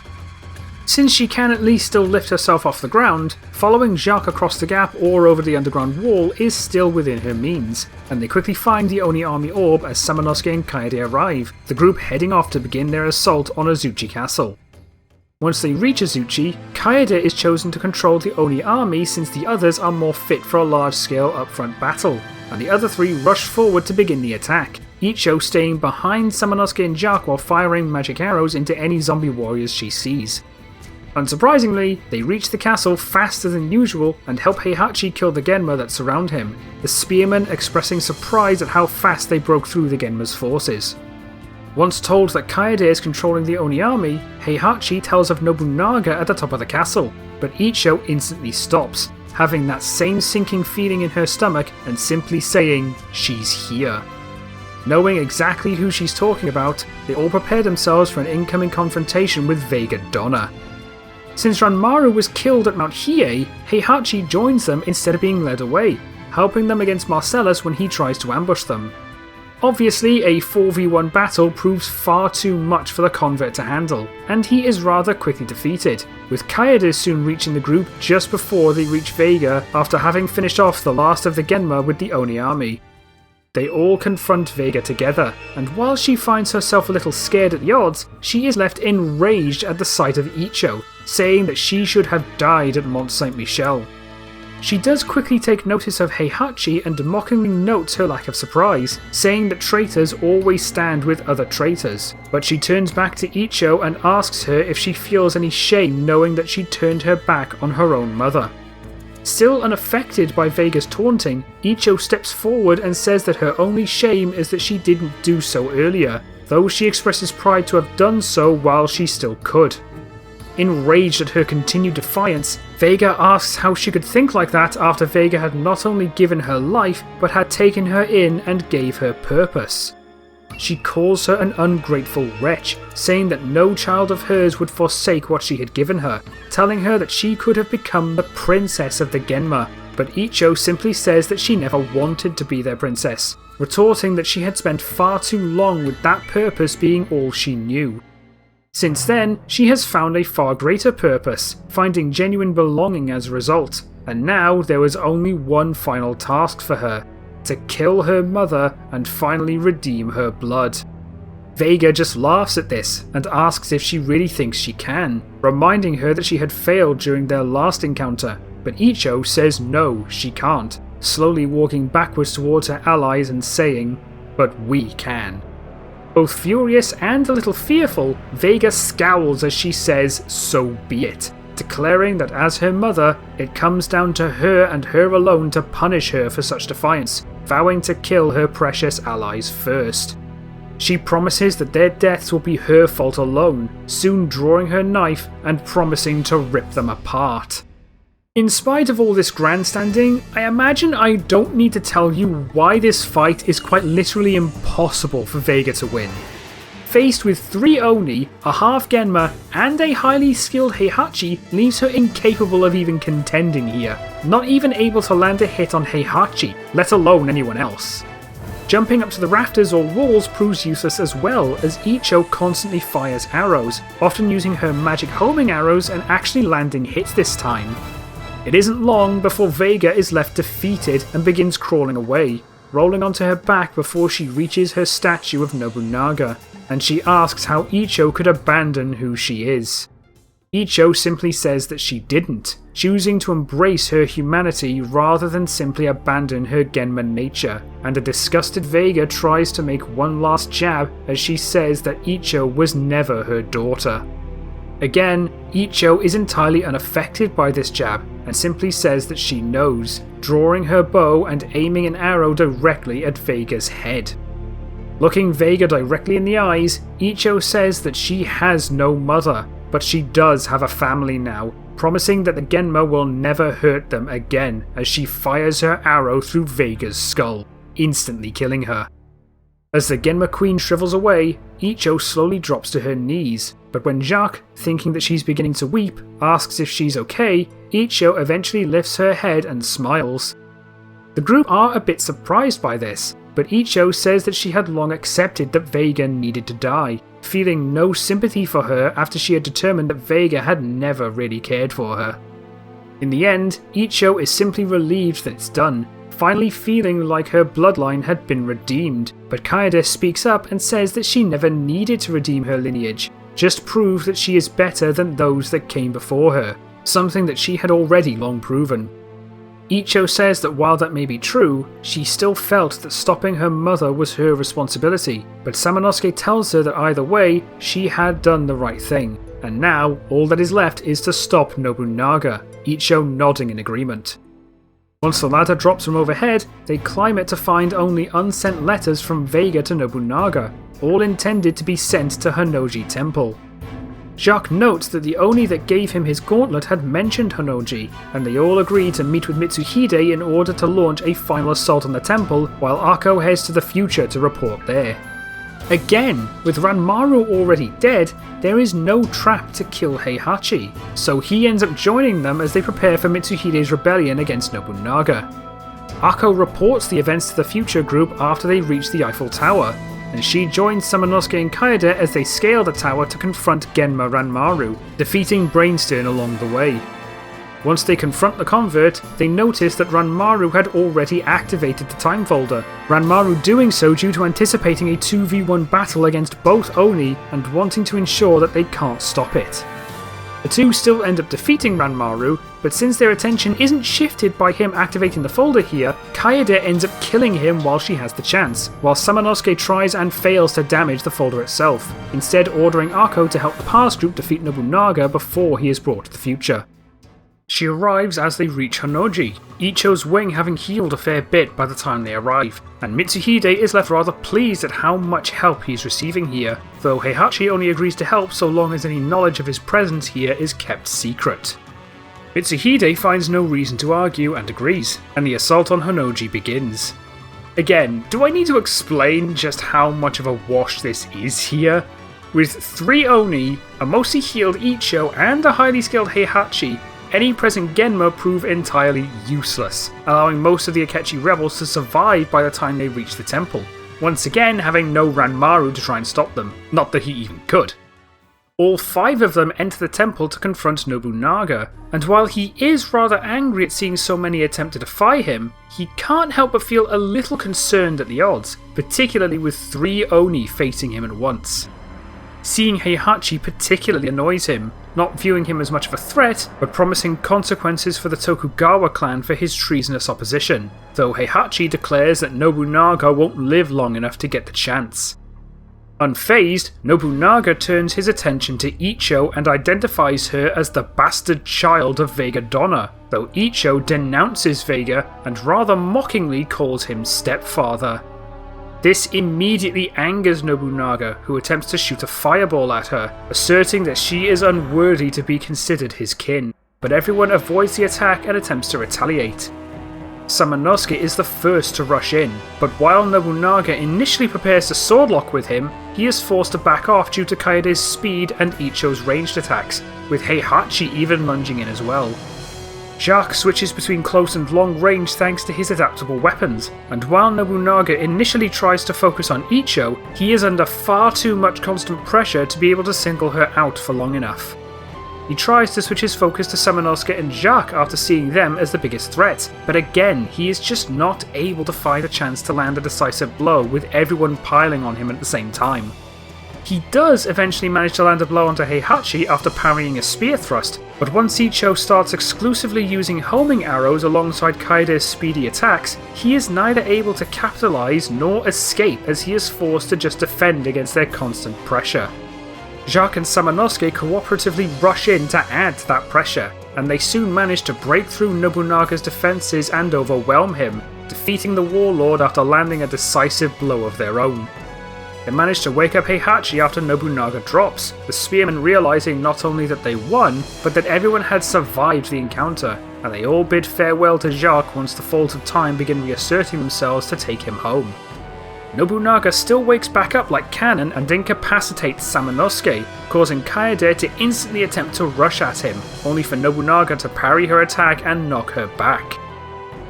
Since she can at least still lift herself off the ground, following Jacques across the gap or over the underground wall is still within her means, and they quickly find the Oni army orb as Samanosuke and Kaede arrive, the group heading off to begin their assault on Azuchi Castle. Once they reach Azuchi, Kaede is chosen to control the Oni army since the others are more fit for a large-scale upfront battle, and the other three rush forward to begin the attack, Icho staying behind Samanosuke and Jacques while firing magic arrows into any zombie warriors she sees. Unsurprisingly, they reach the castle faster than usual and help Heihachi kill the Genma that surround him, the spearmen expressing surprise at how fast they broke through the Genma's forces. Once told that Kaede is controlling the Oni army, Heihachi tells of Nobunaga at the top of the castle, but Icho instantly stops, having that same sinking feeling in her stomach and simply saying, "She's here." Knowing exactly who she's talking about, they all prepare themselves for an incoming confrontation with Vega Donna. Since Ranmaru was killed at Mount Hiei, Heihachi joins them instead of being led away, helping them against Marcellus when he tries to ambush them. Obviously, a 4v1 battle proves far too much for the convert to handle, and he is rather quickly defeated, with Kaede soon reaching the group just before they reach Vega after having finished off the last of the Genma with the Oni army. They all confront Vega together, and while she finds herself a little scared at the odds, she is left enraged at the sight of Icho, saying that she should have died at Mont Saint-Michel. She does quickly take notice of Heihachi and mockingly notes her lack of surprise, saying that traitors always stand with other traitors, but she turns back to Icho and asks her if she feels any shame knowing that she turned her back on her own mother. Still unaffected by Vega's taunting, Icho steps forward and says that her only shame is that she didn't do so earlier, though she expresses pride to have done so while she still could. Enraged at her continued defiance, Vega asks how she could think like that after Vega had not only given her life, but had taken her in and gave her purpose. She calls her an ungrateful wretch, saying that no child of hers would forsake what she had given her, telling her that she could have become the princess of the Genma, but Icho simply says that she never wanted to be their princess, retorting that she had spent far too long with that purpose being all she knew. Since then, she has found a far greater purpose, finding genuine belonging as a result, and now there was only one final task for her: to kill her mother and finally redeem her blood. Vega just laughs at this and asks if she really thinks she can, reminding her that she had failed during their last encounter, but Icho says no, she can't, slowly walking backwards towards her allies and saying, "But we can." Both furious and a little fearful, Vega scowls as she says, "So be it," declaring that as her mother, it comes down to her and her alone to punish her for such defiance, vowing to kill her precious allies first. She promises that their deaths will be her fault alone, soon drawing her knife and promising to rip them apart. In spite of all this grandstanding, I imagine I don't need to tell you why this fight is quite literally impossible for Vega to win. Faced with 3 Oni, a half-Genma, and a highly skilled Heihachi leaves her incapable of even contending here, not even able to land a hit on Heihachi, let alone anyone else. Jumping up to the rafters or walls proves useless as well, as Icho constantly fires arrows, often using her magic homing arrows and actually landing hits this time. It isn't long before Vega is left defeated and begins crawling away, rolling onto her back before she reaches her statue of Nobunaga, and she asks how Icho could abandon who she is. Icho simply says that she didn't, choosing to embrace her humanity rather than simply abandon her Genma nature, and a disgusted Vega tries to make one last jab as she says that Icho was never her daughter. Again, Icho is entirely unaffected by this jab, and simply says that she knows, drawing her bow and aiming an arrow directly at Vega's head. Looking Vega directly in the eyes, Icho says that she has no mother, but she does have a family now, promising that the Genma will never hurt them again as she fires her arrow through Vega's skull, instantly killing her. As the Genma queen shrivels away, Icho slowly drops to her knees, but when Jacques, thinking that she's beginning to weep, asks if she's okay, Icho eventually lifts her head and smiles. The group are a bit surprised by this, but Icho says that she had long accepted that Vega needed to die, feeling no sympathy for her after she had determined that Vega had never really cared for her. In the end, Icho is simply relieved that it's done, finally feeling like her bloodline had been redeemed, but Kaede speaks up and says that she never needed to redeem her lineage, just prove that she is better than those that came before her, something that she had already long proven. Icho says that while that may be true, she still felt that stopping her mother was her responsibility, but Samanosuke tells her that either way, she had done the right thing, and now all that is left is to stop Nobunaga, Icho nodding in agreement. Once the ladder drops from overhead, they climb it to find only unsent letters from Vega to Nobunaga, all intended to be sent to Honnouji Temple. Jacques notes that the Oni that gave him his gauntlet had mentioned Honnouji, and they all agree to meet with Mitsuhide in order to launch a final assault on the temple, while Akko heads to the future to report there. Again, with Ranmaru already dead, there is no trap to kill Heihachi, so he ends up joining them as they prepare for Mitsuhide's rebellion against Nobunaga. Akko reports the events to the future group after they reach the Eiffel Tower, and she joins Samanosuke and Kaede as they scale the tower to confront Genma Ranmaru, defeating Brainstern along the way. Once they confront the convert, they notice that Ranmaru had already activated the time folder, Ranmaru doing so due to anticipating a 2v1 battle against both Oni and wanting to ensure that they can't stop it. The two still end up defeating Ranmaru, but since their attention isn't shifted by him activating the folder here, Kaede ends up killing him while she has the chance, while Samanosuke tries and fails to damage the folder itself, instead ordering Akko to help the past group defeat Nobunaga before he is brought to the future. She arrives as they reach Honnouji, Icho's wing having healed a fair bit by the time they arrive, and Mitsuhide is left rather pleased at how much help he is receiving here, though Heihachi only agrees to help so long as any knowledge of his presence here is kept secret. Mitsuhide finds no reason to argue and agrees, and the assault on Honnouji begins. Again, do I need to explain just how much of a wash this is here? With 3 Oni, a mostly healed Icho and a highly skilled Heihachi, any present Genma prove entirely useless, allowing most of the Akechi rebels to survive by the time they reach the temple, once again having no Ranmaru to try and stop them, not that he even could. All 5 of them enter the temple to confront Nobunaga, and while he is rather angry at seeing so many attempt to defy him, he can't help but feel a little concerned at the odds, particularly with 3 Oni facing him at once. Seeing Heihachi particularly annoys him, not viewing him as much of a threat, but promising consequences for the Tokugawa clan for his treasonous opposition, though Heihachi declares that Nobunaga won't live long enough to get the chance. Unfazed, Nobunaga turns his attention to Icho and identifies her as the bastard child of Vega Donna, though Icho denounces Vega and rather mockingly calls him stepfather. This immediately angers Nobunaga, who attempts to shoot a fireball at her, asserting that she is unworthy to be considered his kin, but everyone avoids the attack and attempts to retaliate. Samanosuke is the first to rush in, but while Nobunaga initially prepares to swordlock with him, he is forced to back off due to Kaede's speed and Icho's ranged attacks, with Heihachi even lunging in as well. Jacques switches between close and long range thanks to his adaptable weapons, and while Nobunaga initially tries to focus on Icho, he is under far too much constant pressure to be able to single her out for long enough. He tries to switch his focus to Samanosuke and Jacques after seeing them as the biggest threat, but again he is just not able to find a chance to land a decisive blow with everyone piling on him at the same time. He does eventually manage to land a blow onto Heihachi after parrying a spear thrust, but once Icho starts exclusively using homing arrows alongside Kaede's speedy attacks, he is neither able to capitalize nor escape as he is forced to just defend against their constant pressure. Jacques and Samanosuke cooperatively rush in to add to that pressure, and they soon manage to break through Nobunaga's defences and overwhelm him, defeating the warlord after landing a decisive blow of their own. They manage to wake up Heihachi after Nobunaga drops, the spearmen realising not only that they won, but that everyone had survived the encounter, and they all bid farewell to Jacques once the Fault of Time begin reasserting themselves to take him home. Nobunaga still wakes back up like cannon and incapacitates Samanosuke, causing Kaede to instantly attempt to rush at him, only for Nobunaga to parry her attack and knock her back.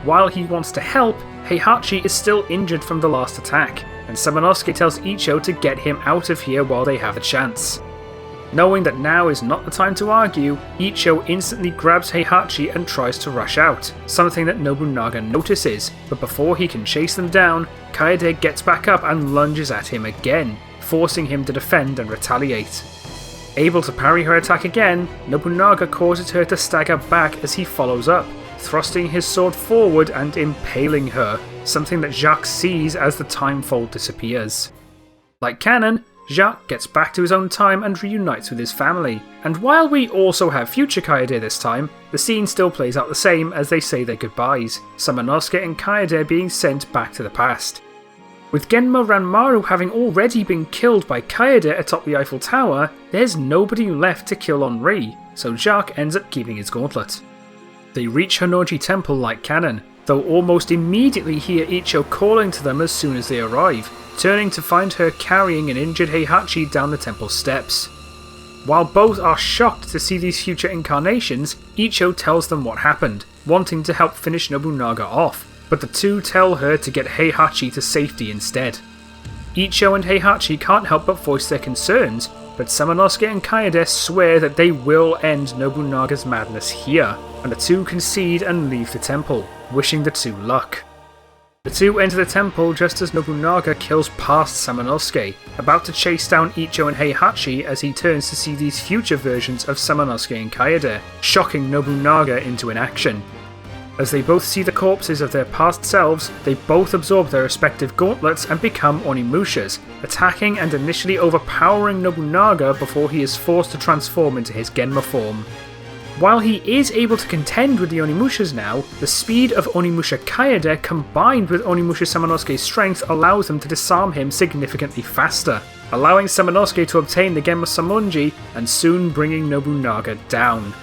While he wants to help, Heihachi is still injured from the last attack, and Samanosuke tells Icho to get him out of here while they have a chance. Knowing that now is not the time to argue, Icho instantly grabs Heihachi and tries to rush out, something that Nobunaga notices, but before he can chase them down, Kaede gets back up and lunges at him again, forcing him to defend and retaliate. Able to parry her attack again, Nobunaga causes her to stagger back as he follows up, thrusting his sword forward and impaling her, something that Jacques sees as the time fold disappears. Like cannon, Jacques gets back to his own time and reunites with his family, and while we also have future Kaede this time, the scene still plays out the same as they say their goodbyes, Samanosuke and Kaede being sent back to the past. With Genma Ranmaru having already been killed by Kaede atop the Eiffel Tower, there's nobody left to kill Henri, so Jacques ends up keeping his gauntlet. They reach Honoji Temple like cannon, though almost immediately hear Icho calling to them as soon as they arrive, turning to find her carrying an injured Heihachi down the temple steps. While both are shocked to see these future incarnations, Icho tells them what happened, wanting to help finish Nobunaga off, but the two tell her to get Heihachi to safety instead. Icho and Heihachi can't help but voice their concerns, but Samanosuke and Kaede swear that they will end Nobunaga's madness here, and the two concede and leave the temple, wishing the two luck. The two enter the temple just as Nobunaga kills past Samanosuke, about to chase down Icho and Heihachi as he turns to see these future versions of Samanosuke and Kaede, shocking Nobunaga into inaction. As they both see the corpses of their past selves, they both absorb their respective gauntlets and become Onimushas, attacking and initially overpowering Nobunaga before he is forced to transform into his Genma form. While he is able to contend with the Onimushas now, the speed of Onimusha Kaede combined with Onimusha Samanosuke's strength allows them to disarm him significantly faster, allowing Samanosuke to obtain the Genma Samonji and soon bringing Nobunaga down.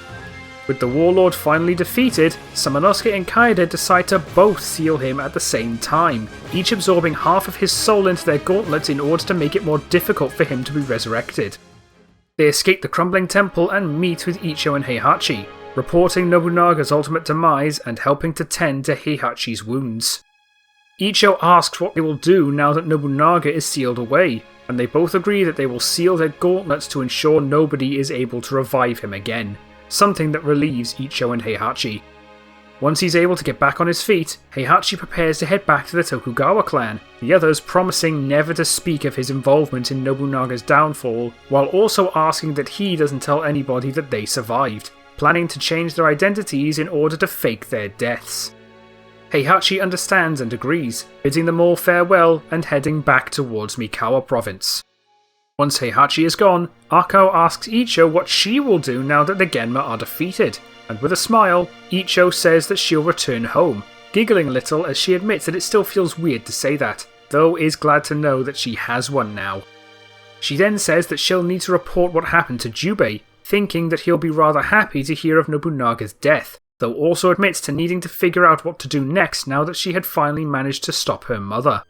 With the warlord finally defeated, Samanosuke and Kaede decide to both seal him at the same time, each absorbing half of his soul into their gauntlets in order to make it more difficult for him to be resurrected. They escape the crumbling temple and meet with Icho and Heihachi, reporting Nobunaga's ultimate demise and helping to tend to Heihachi's wounds. Icho asks what they will do now that Nobunaga is sealed away, and they both agree that they will seal their gauntlets to ensure nobody is able to revive him again, something that relieves Icho and Heihachi. Once he's able to get back on his feet, Heihachi prepares to head back to the Tokugawa clan, the others promising never to speak of his involvement in Nobunaga's downfall, while also asking that he doesn't tell anybody that they survived, planning to change their identities in order to fake their deaths. Heihachi understands and agrees, bidding them all farewell and heading back towards Mikawa province. Once Heihachi is gone, Ako asks Icho what she will do now that the Genma are defeated, and with a smile, Icho says that she'll return home, giggling a little as she admits that it still feels weird to say that, though is glad to know that she has one now. She then says that she'll need to report what happened to Jubei, thinking that he'll be rather happy to hear of Nobunaga's death, though also admits to needing to figure out what to do next now that she had finally managed to stop her mother.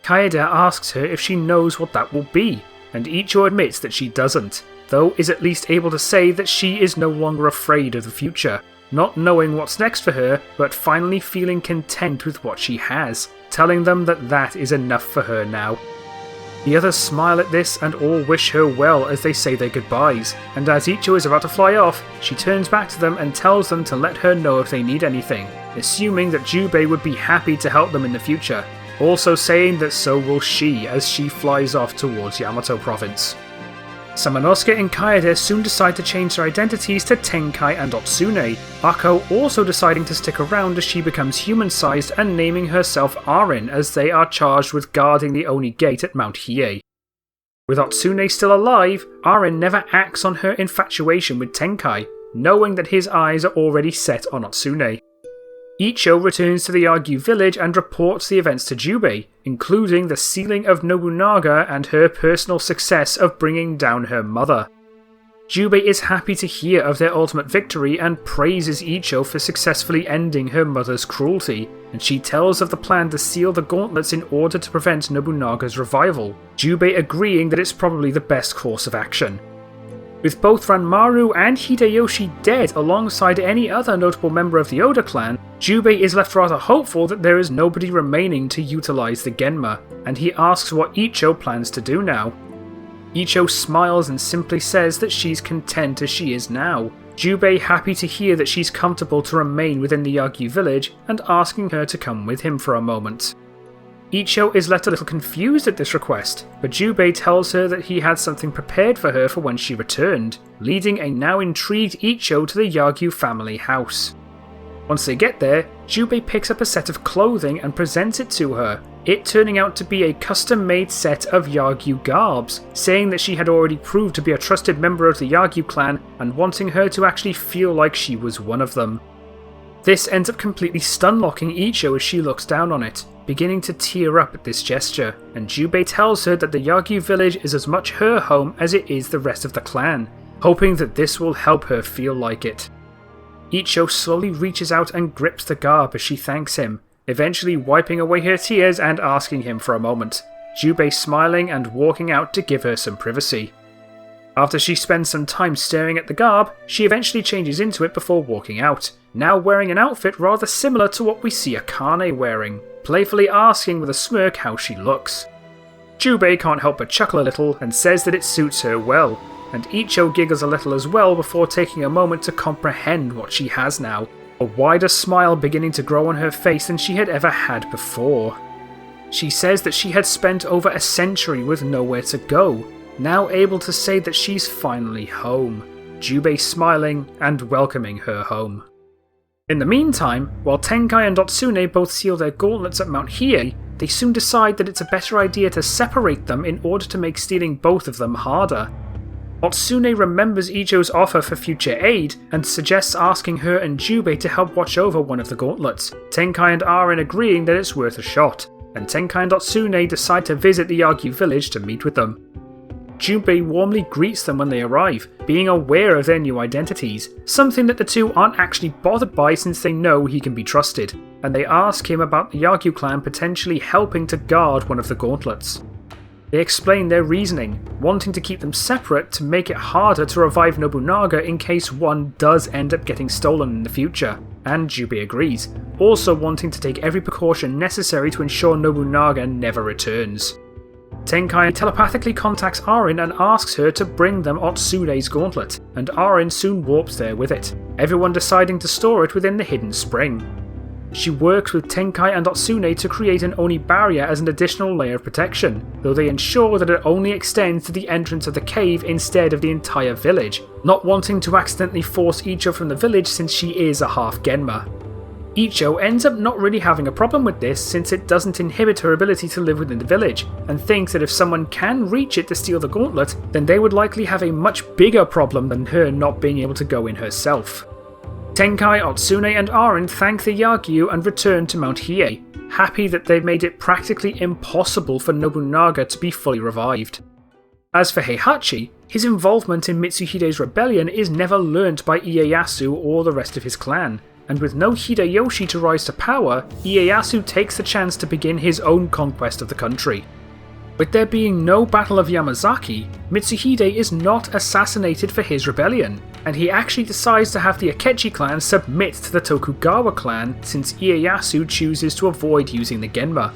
Kaede asks her if she knows what that will be, and Icho admits that she doesn't, though is at least able to say that she is no longer afraid of the future, not knowing what's next for her, but finally feeling content with what she has, telling them that that is enough for her now. The others smile at this and all wish her well as they say their goodbyes, and as Icho is about to fly off, she turns back to them and tells them to let her know if they need anything, assuming that Jubei would be happy to help them in the future, also saying that so will she as she flies off towards Yamato province. Samanosuke and Kaede soon decide to change their identities to Tenkai and Otsune, Ako also deciding to stick around as she becomes human-sized and naming herself Arin as they are charged with guarding the Oni gate at Mount Hiei. With Otsune still alive, Arin never acts on her infatuation with Tenkai, knowing that his eyes are already set on Otsune. Icho returns to the Yagyu village and reports the events to Jubei, including the sealing of Nobunaga and her personal success of bringing down her mother. Jubei is happy to hear of their ultimate victory and praises Icho for successfully ending her mother's cruelty, and she tells of the plan to seal the gauntlets in order to prevent Nobunaga's revival, Jubei agreeing that it's probably the best course of action. With both Ranmaru and Hideyoshi dead alongside any other notable member of the Oda clan, Jubei is left rather hopeful that there is nobody remaining to utilise the Genma, and he asks what Icho plans to do now. Icho smiles and simply says that she's content as she is now, Jubei happy to hear that she's comfortable to remain within the Yagyu village and asking her to come with him for a moment. Icho is left a little confused at this request, but Jubei tells her that he had something prepared for her for when she returned, leading a now intrigued Icho to the Yagyu family house. Once they get there, Jubei picks up a set of clothing and presents it to her, it turning out to be a custom-made set of Yagyu garbs, saying that she had already proved to be a trusted member of the Yagyu clan and wanting her to actually feel like she was one of them. This ends up completely stun-locking Icho as she looks down on it, beginning to tear up at this gesture, and Jubei tells her that the Yagyu village is as much her home as it is the rest of the clan, hoping that this will help her feel like it. Icho slowly reaches out and grips the garb as she thanks him, eventually wiping away her tears and asking him for a moment, Jubei smiling and walking out to give her some privacy. After she spends some time staring at the garb, she eventually changes into it before walking out, now wearing an outfit rather similar to what we see Akane wearing, playfully asking with a smirk how she looks. Jubei can't help but chuckle a little and says that it suits her well, and Icho giggles a little as well before taking a moment to comprehend what she has now, a wider smile beginning to grow on her face than she had ever had before. She says that she had spent over a century with nowhere to go, now able to say that she's finally home, Jubei smiling and welcoming her home. In the meantime, while Tenkai and Otsune both seal their gauntlets at Mount Hiei, they soon decide that it's a better idea to separate them in order to make stealing both of them harder. Otsune remembers Icho's offer for future aid and suggests asking her and Jubei to help watch over one of the gauntlets, Tenkai and Arin agreeing that it's worth a shot, and Tenkai and Otsune decide to visit the Yagyu village to meet with them. Jubei warmly greets them when they arrive, being aware of their new identities, something that the two aren't actually bothered by since they know he can be trusted, and they ask him about the Yagyu clan potentially helping to guard one of the gauntlets. They explain their reasoning, wanting to keep them separate to make it harder to revive Nobunaga in case one does end up getting stolen in the future, and Jubei agrees, also wanting to take every precaution necessary to ensure Nobunaga never returns. Tenkai telepathically contacts Arin and asks her to bring them Otsune's gauntlet, and Arin soon warps there with it, everyone deciding to store it within the hidden spring. She works with Tenkai and Otsune to create an Oni barrier as an additional layer of protection, though they ensure that it only extends to the entrance of the cave instead of the entire village, not wanting to accidentally force Icho from the village since she is a half-Genma. Icho ends up not really having a problem with this since it doesn't inhibit her ability to live within the village, and thinks that if someone can reach it to steal the gauntlet, then they would likely have a much bigger problem than her not being able to go in herself. Tenkai, Otsune and Arin thank the Yagyu and return to Mount Hiei, happy that they've made it practically impossible for Nobunaga to be fully revived. As for Heihachi, his involvement in Mitsuhide's rebellion is never learnt by Ieyasu or the rest of his clan, and with no Hideyoshi to rise to power, Ieyasu takes the chance to begin his own conquest of the country. With there being no Battle of Yamazaki, Mitsuhide is not assassinated for his rebellion, and he actually decides to have the Akechi clan submit to the Tokugawa clan since Ieyasu chooses to avoid using the Genma.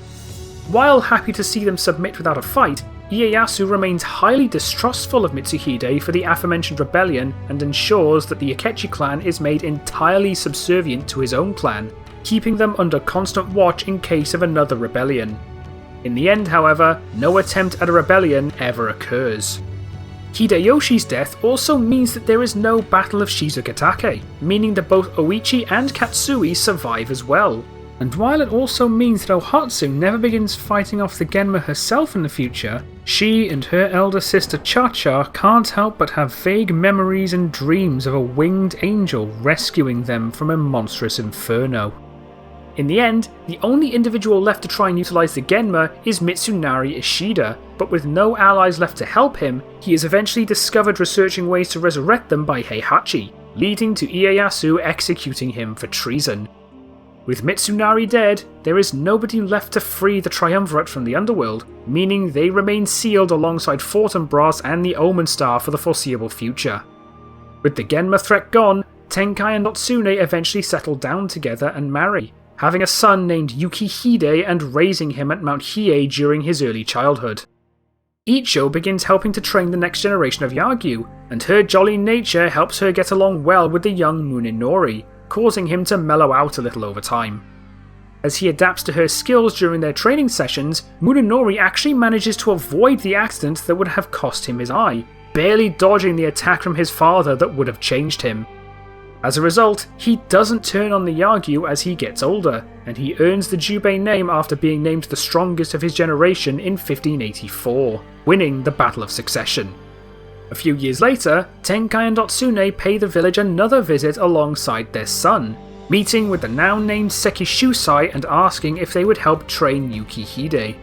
While happy to see them submit without a fight, Ieyasu remains highly distrustful of Mitsuhide for the aforementioned rebellion and ensures that the Akechi clan is made entirely subservient to his own clan, keeping them under constant watch in case of another rebellion. In the end, however, no attempt at a rebellion ever occurs. Hideyoshi's death also means that there is no Battle of Shizugatake, meaning that both Oichi and Katsui survive as well. And while it also means that Ohatsu never begins fighting off the Genma herself in the future, she and her elder sister Cha-Cha can't help but have vague memories and dreams of a winged angel rescuing them from a monstrous inferno. In the end, the only individual left to try and utilise the Genma is Mitsunari Ishida, but with no allies left to help him, he is eventually discovered researching ways to resurrect them by Heihachi, leading to Ieyasu executing him for treason. With Mitsunari dead, there is nobody left to free the Triumvirate from the underworld, meaning they remain sealed alongside Fortinbras and the Omen Star for the foreseeable future. With the Genma threat gone, Tenkai and Natsume eventually settle down together and marry, having a son named Yukihide and raising him at Mount Hiei during his early childhood. Icho begins helping to train the next generation of Yagyu, and her jolly nature helps her get along well with the young Muninori, causing him to mellow out a little over time. As he adapts to her skills during their training sessions, Muninori actually manages to avoid the accident that would have cost him his eye, barely dodging the attack from his father that would have changed him. As a result, he doesn't turn on the Yagyu as he gets older, and he earns the Jubei name after being named the strongest of his generation in 1584, winning the Battle of Succession. A few years later, Tenkai and Natsume pay the village another visit alongside their son, meeting with the now named Sekishusai and asking if they would help train Yukihide.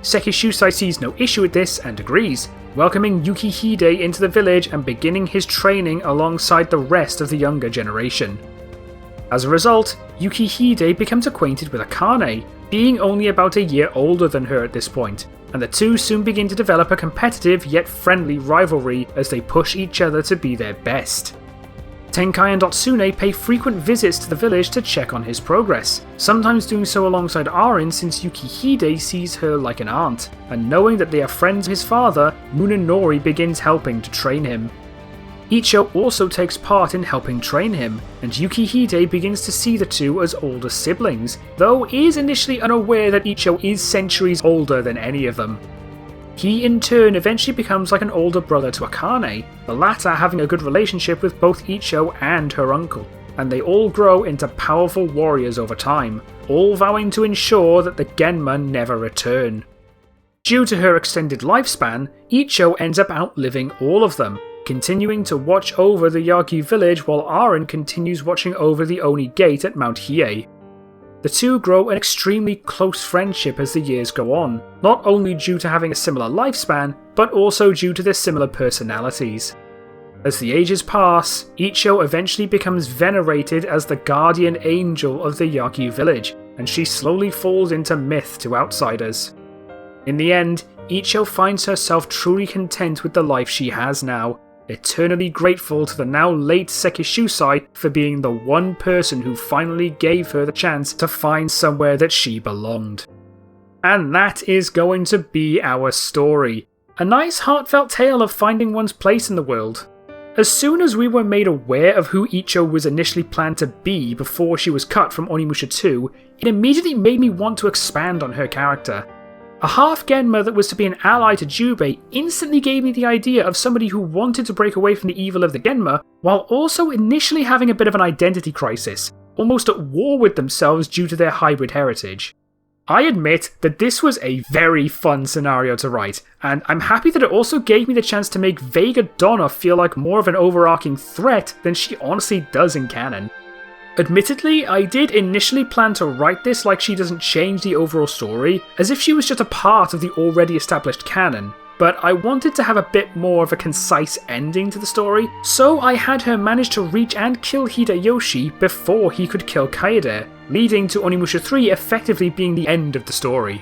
Sekishusai sees no issue with this and agrees, welcoming Yukihide into the village and beginning his training alongside the rest of the younger generation. As a result, Yukihide becomes acquainted with Akane, being only about a year older than her at this point, and the two soon begin to develop a competitive yet friendly rivalry as they push each other to be their best. Tenkai and Natsume pay frequent visits to the village to check on his progress, sometimes doing so alongside Arin since Yukihide sees her like an aunt, and knowing that they are friends of his father, Muninori begins helping to train him. Icho also takes part in helping train him, and Yukihide begins to see the two as older siblings, though is initially unaware that Icho is centuries older than any of them. He in turn eventually becomes like an older brother to Akane, the latter having a good relationship with both Icho and her uncle, and they all grow into powerful warriors over time, all vowing to ensure that the Genma never return. Due to her extended lifespan, Icho ends up outliving all of them, continuing to watch over the Yagyu village while Arin continues watching over the Oni Gate at Mount Hiei. The two grow an extremely close friendship as the years go on, not only due to having a similar lifespan, but also due to their similar personalities. As the ages pass, Icho eventually becomes venerated as the guardian angel of the Yagyu village, and she slowly falls into myth to outsiders. In the end, Icho finds herself truly content with the life she has now, eternally grateful to the now late Sekishusai for being the one person who finally gave her the chance to find somewhere that she belonged. And that is going to be our story. A nice heartfelt tale of finding one's place in the world. As soon as we were made aware of who Icho was initially planned to be before she was cut from Onimusha 2, it immediately made me want to expand on her character. A half-Genma that was to be an ally to Jubei instantly gave me the idea of somebody who wanted to break away from the evil of the Genma, while also initially having a bit of an identity crisis, almost at war with themselves due to their hybrid heritage. I admit that this was a very fun scenario to write, and I'm happy that it also gave me the chance to make Vega Donna feel like more of an overarching threat than she honestly does in canon. Admittedly, I did initially plan to write this like she doesn't change the overall story, as if she was just a part of the already established canon, but I wanted to have a bit more of a concise ending to the story, so I had her manage to reach and kill Hideyoshi before he could kill Kaede, leading to Onimusha 3 effectively being the end of the story.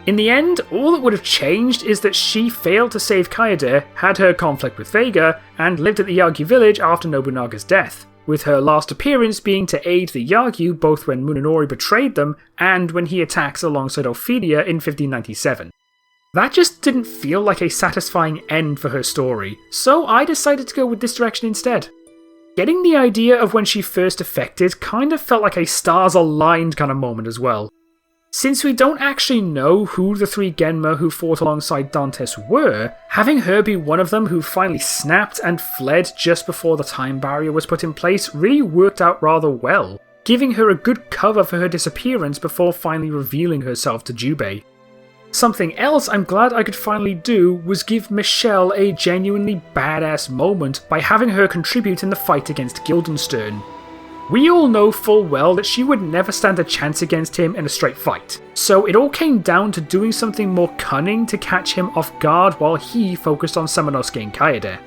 In the end, all that would have changed is that she failed to save Kaede, had her conflict with Vega, and lived at the Yagyu village after Nobunaga's death, with her last appearance being to aid the Yagyu both when Muninori betrayed them and when he attacks alongside Ophelia in 1597. That just didn't feel like a satisfying end for her story, so I decided to go with this direction instead. Getting the idea of when she first defected kind of felt like a stars aligned kind of moment as well. Since we don't actually know who the three Genma who fought alongside Dantes were, having her be one of them who finally snapped and fled just before the time barrier was put in place really worked out rather well. giving her a good cover for her disappearance before finally revealing herself to Jubei. Something else I'm glad I could finally do was give Michelle a genuinely badass moment by having her contribute in the fight against Guildenstern. We all know full well that she would never stand a chance against him in a straight fight, so it all came down to doing something more cunning to catch him off guard while he focused on Samanosuke and Kaede.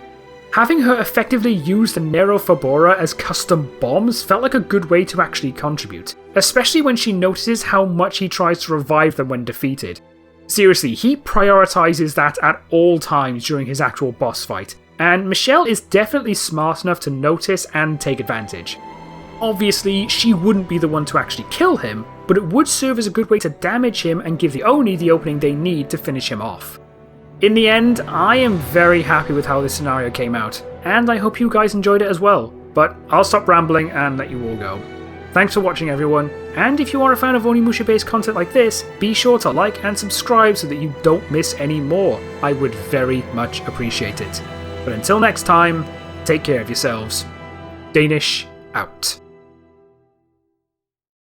Having her effectively use the Nero Fabora as custom bombs felt like a good way to actually contribute, especially when she notices how much he tries to revive them when defeated. Seriously, he prioritizes that at all times during his actual boss fight, and Michelle is definitely smart enough to notice and take advantage. Obviously, she wouldn't be the one to actually kill him, but it would serve as a good way to damage him and give the Oni the opening they need to finish him off. In the end, I am very happy with how this scenario came out, and I hope you guys enjoyed it as well, but I'll stop rambling and let you all go. Thanks for watching everyone, and if you are a fan of Onimusha based content like this, be sure to like and subscribe so that you don't miss any more. I would very much appreciate it. But until next time, take care of yourselves. Danish out.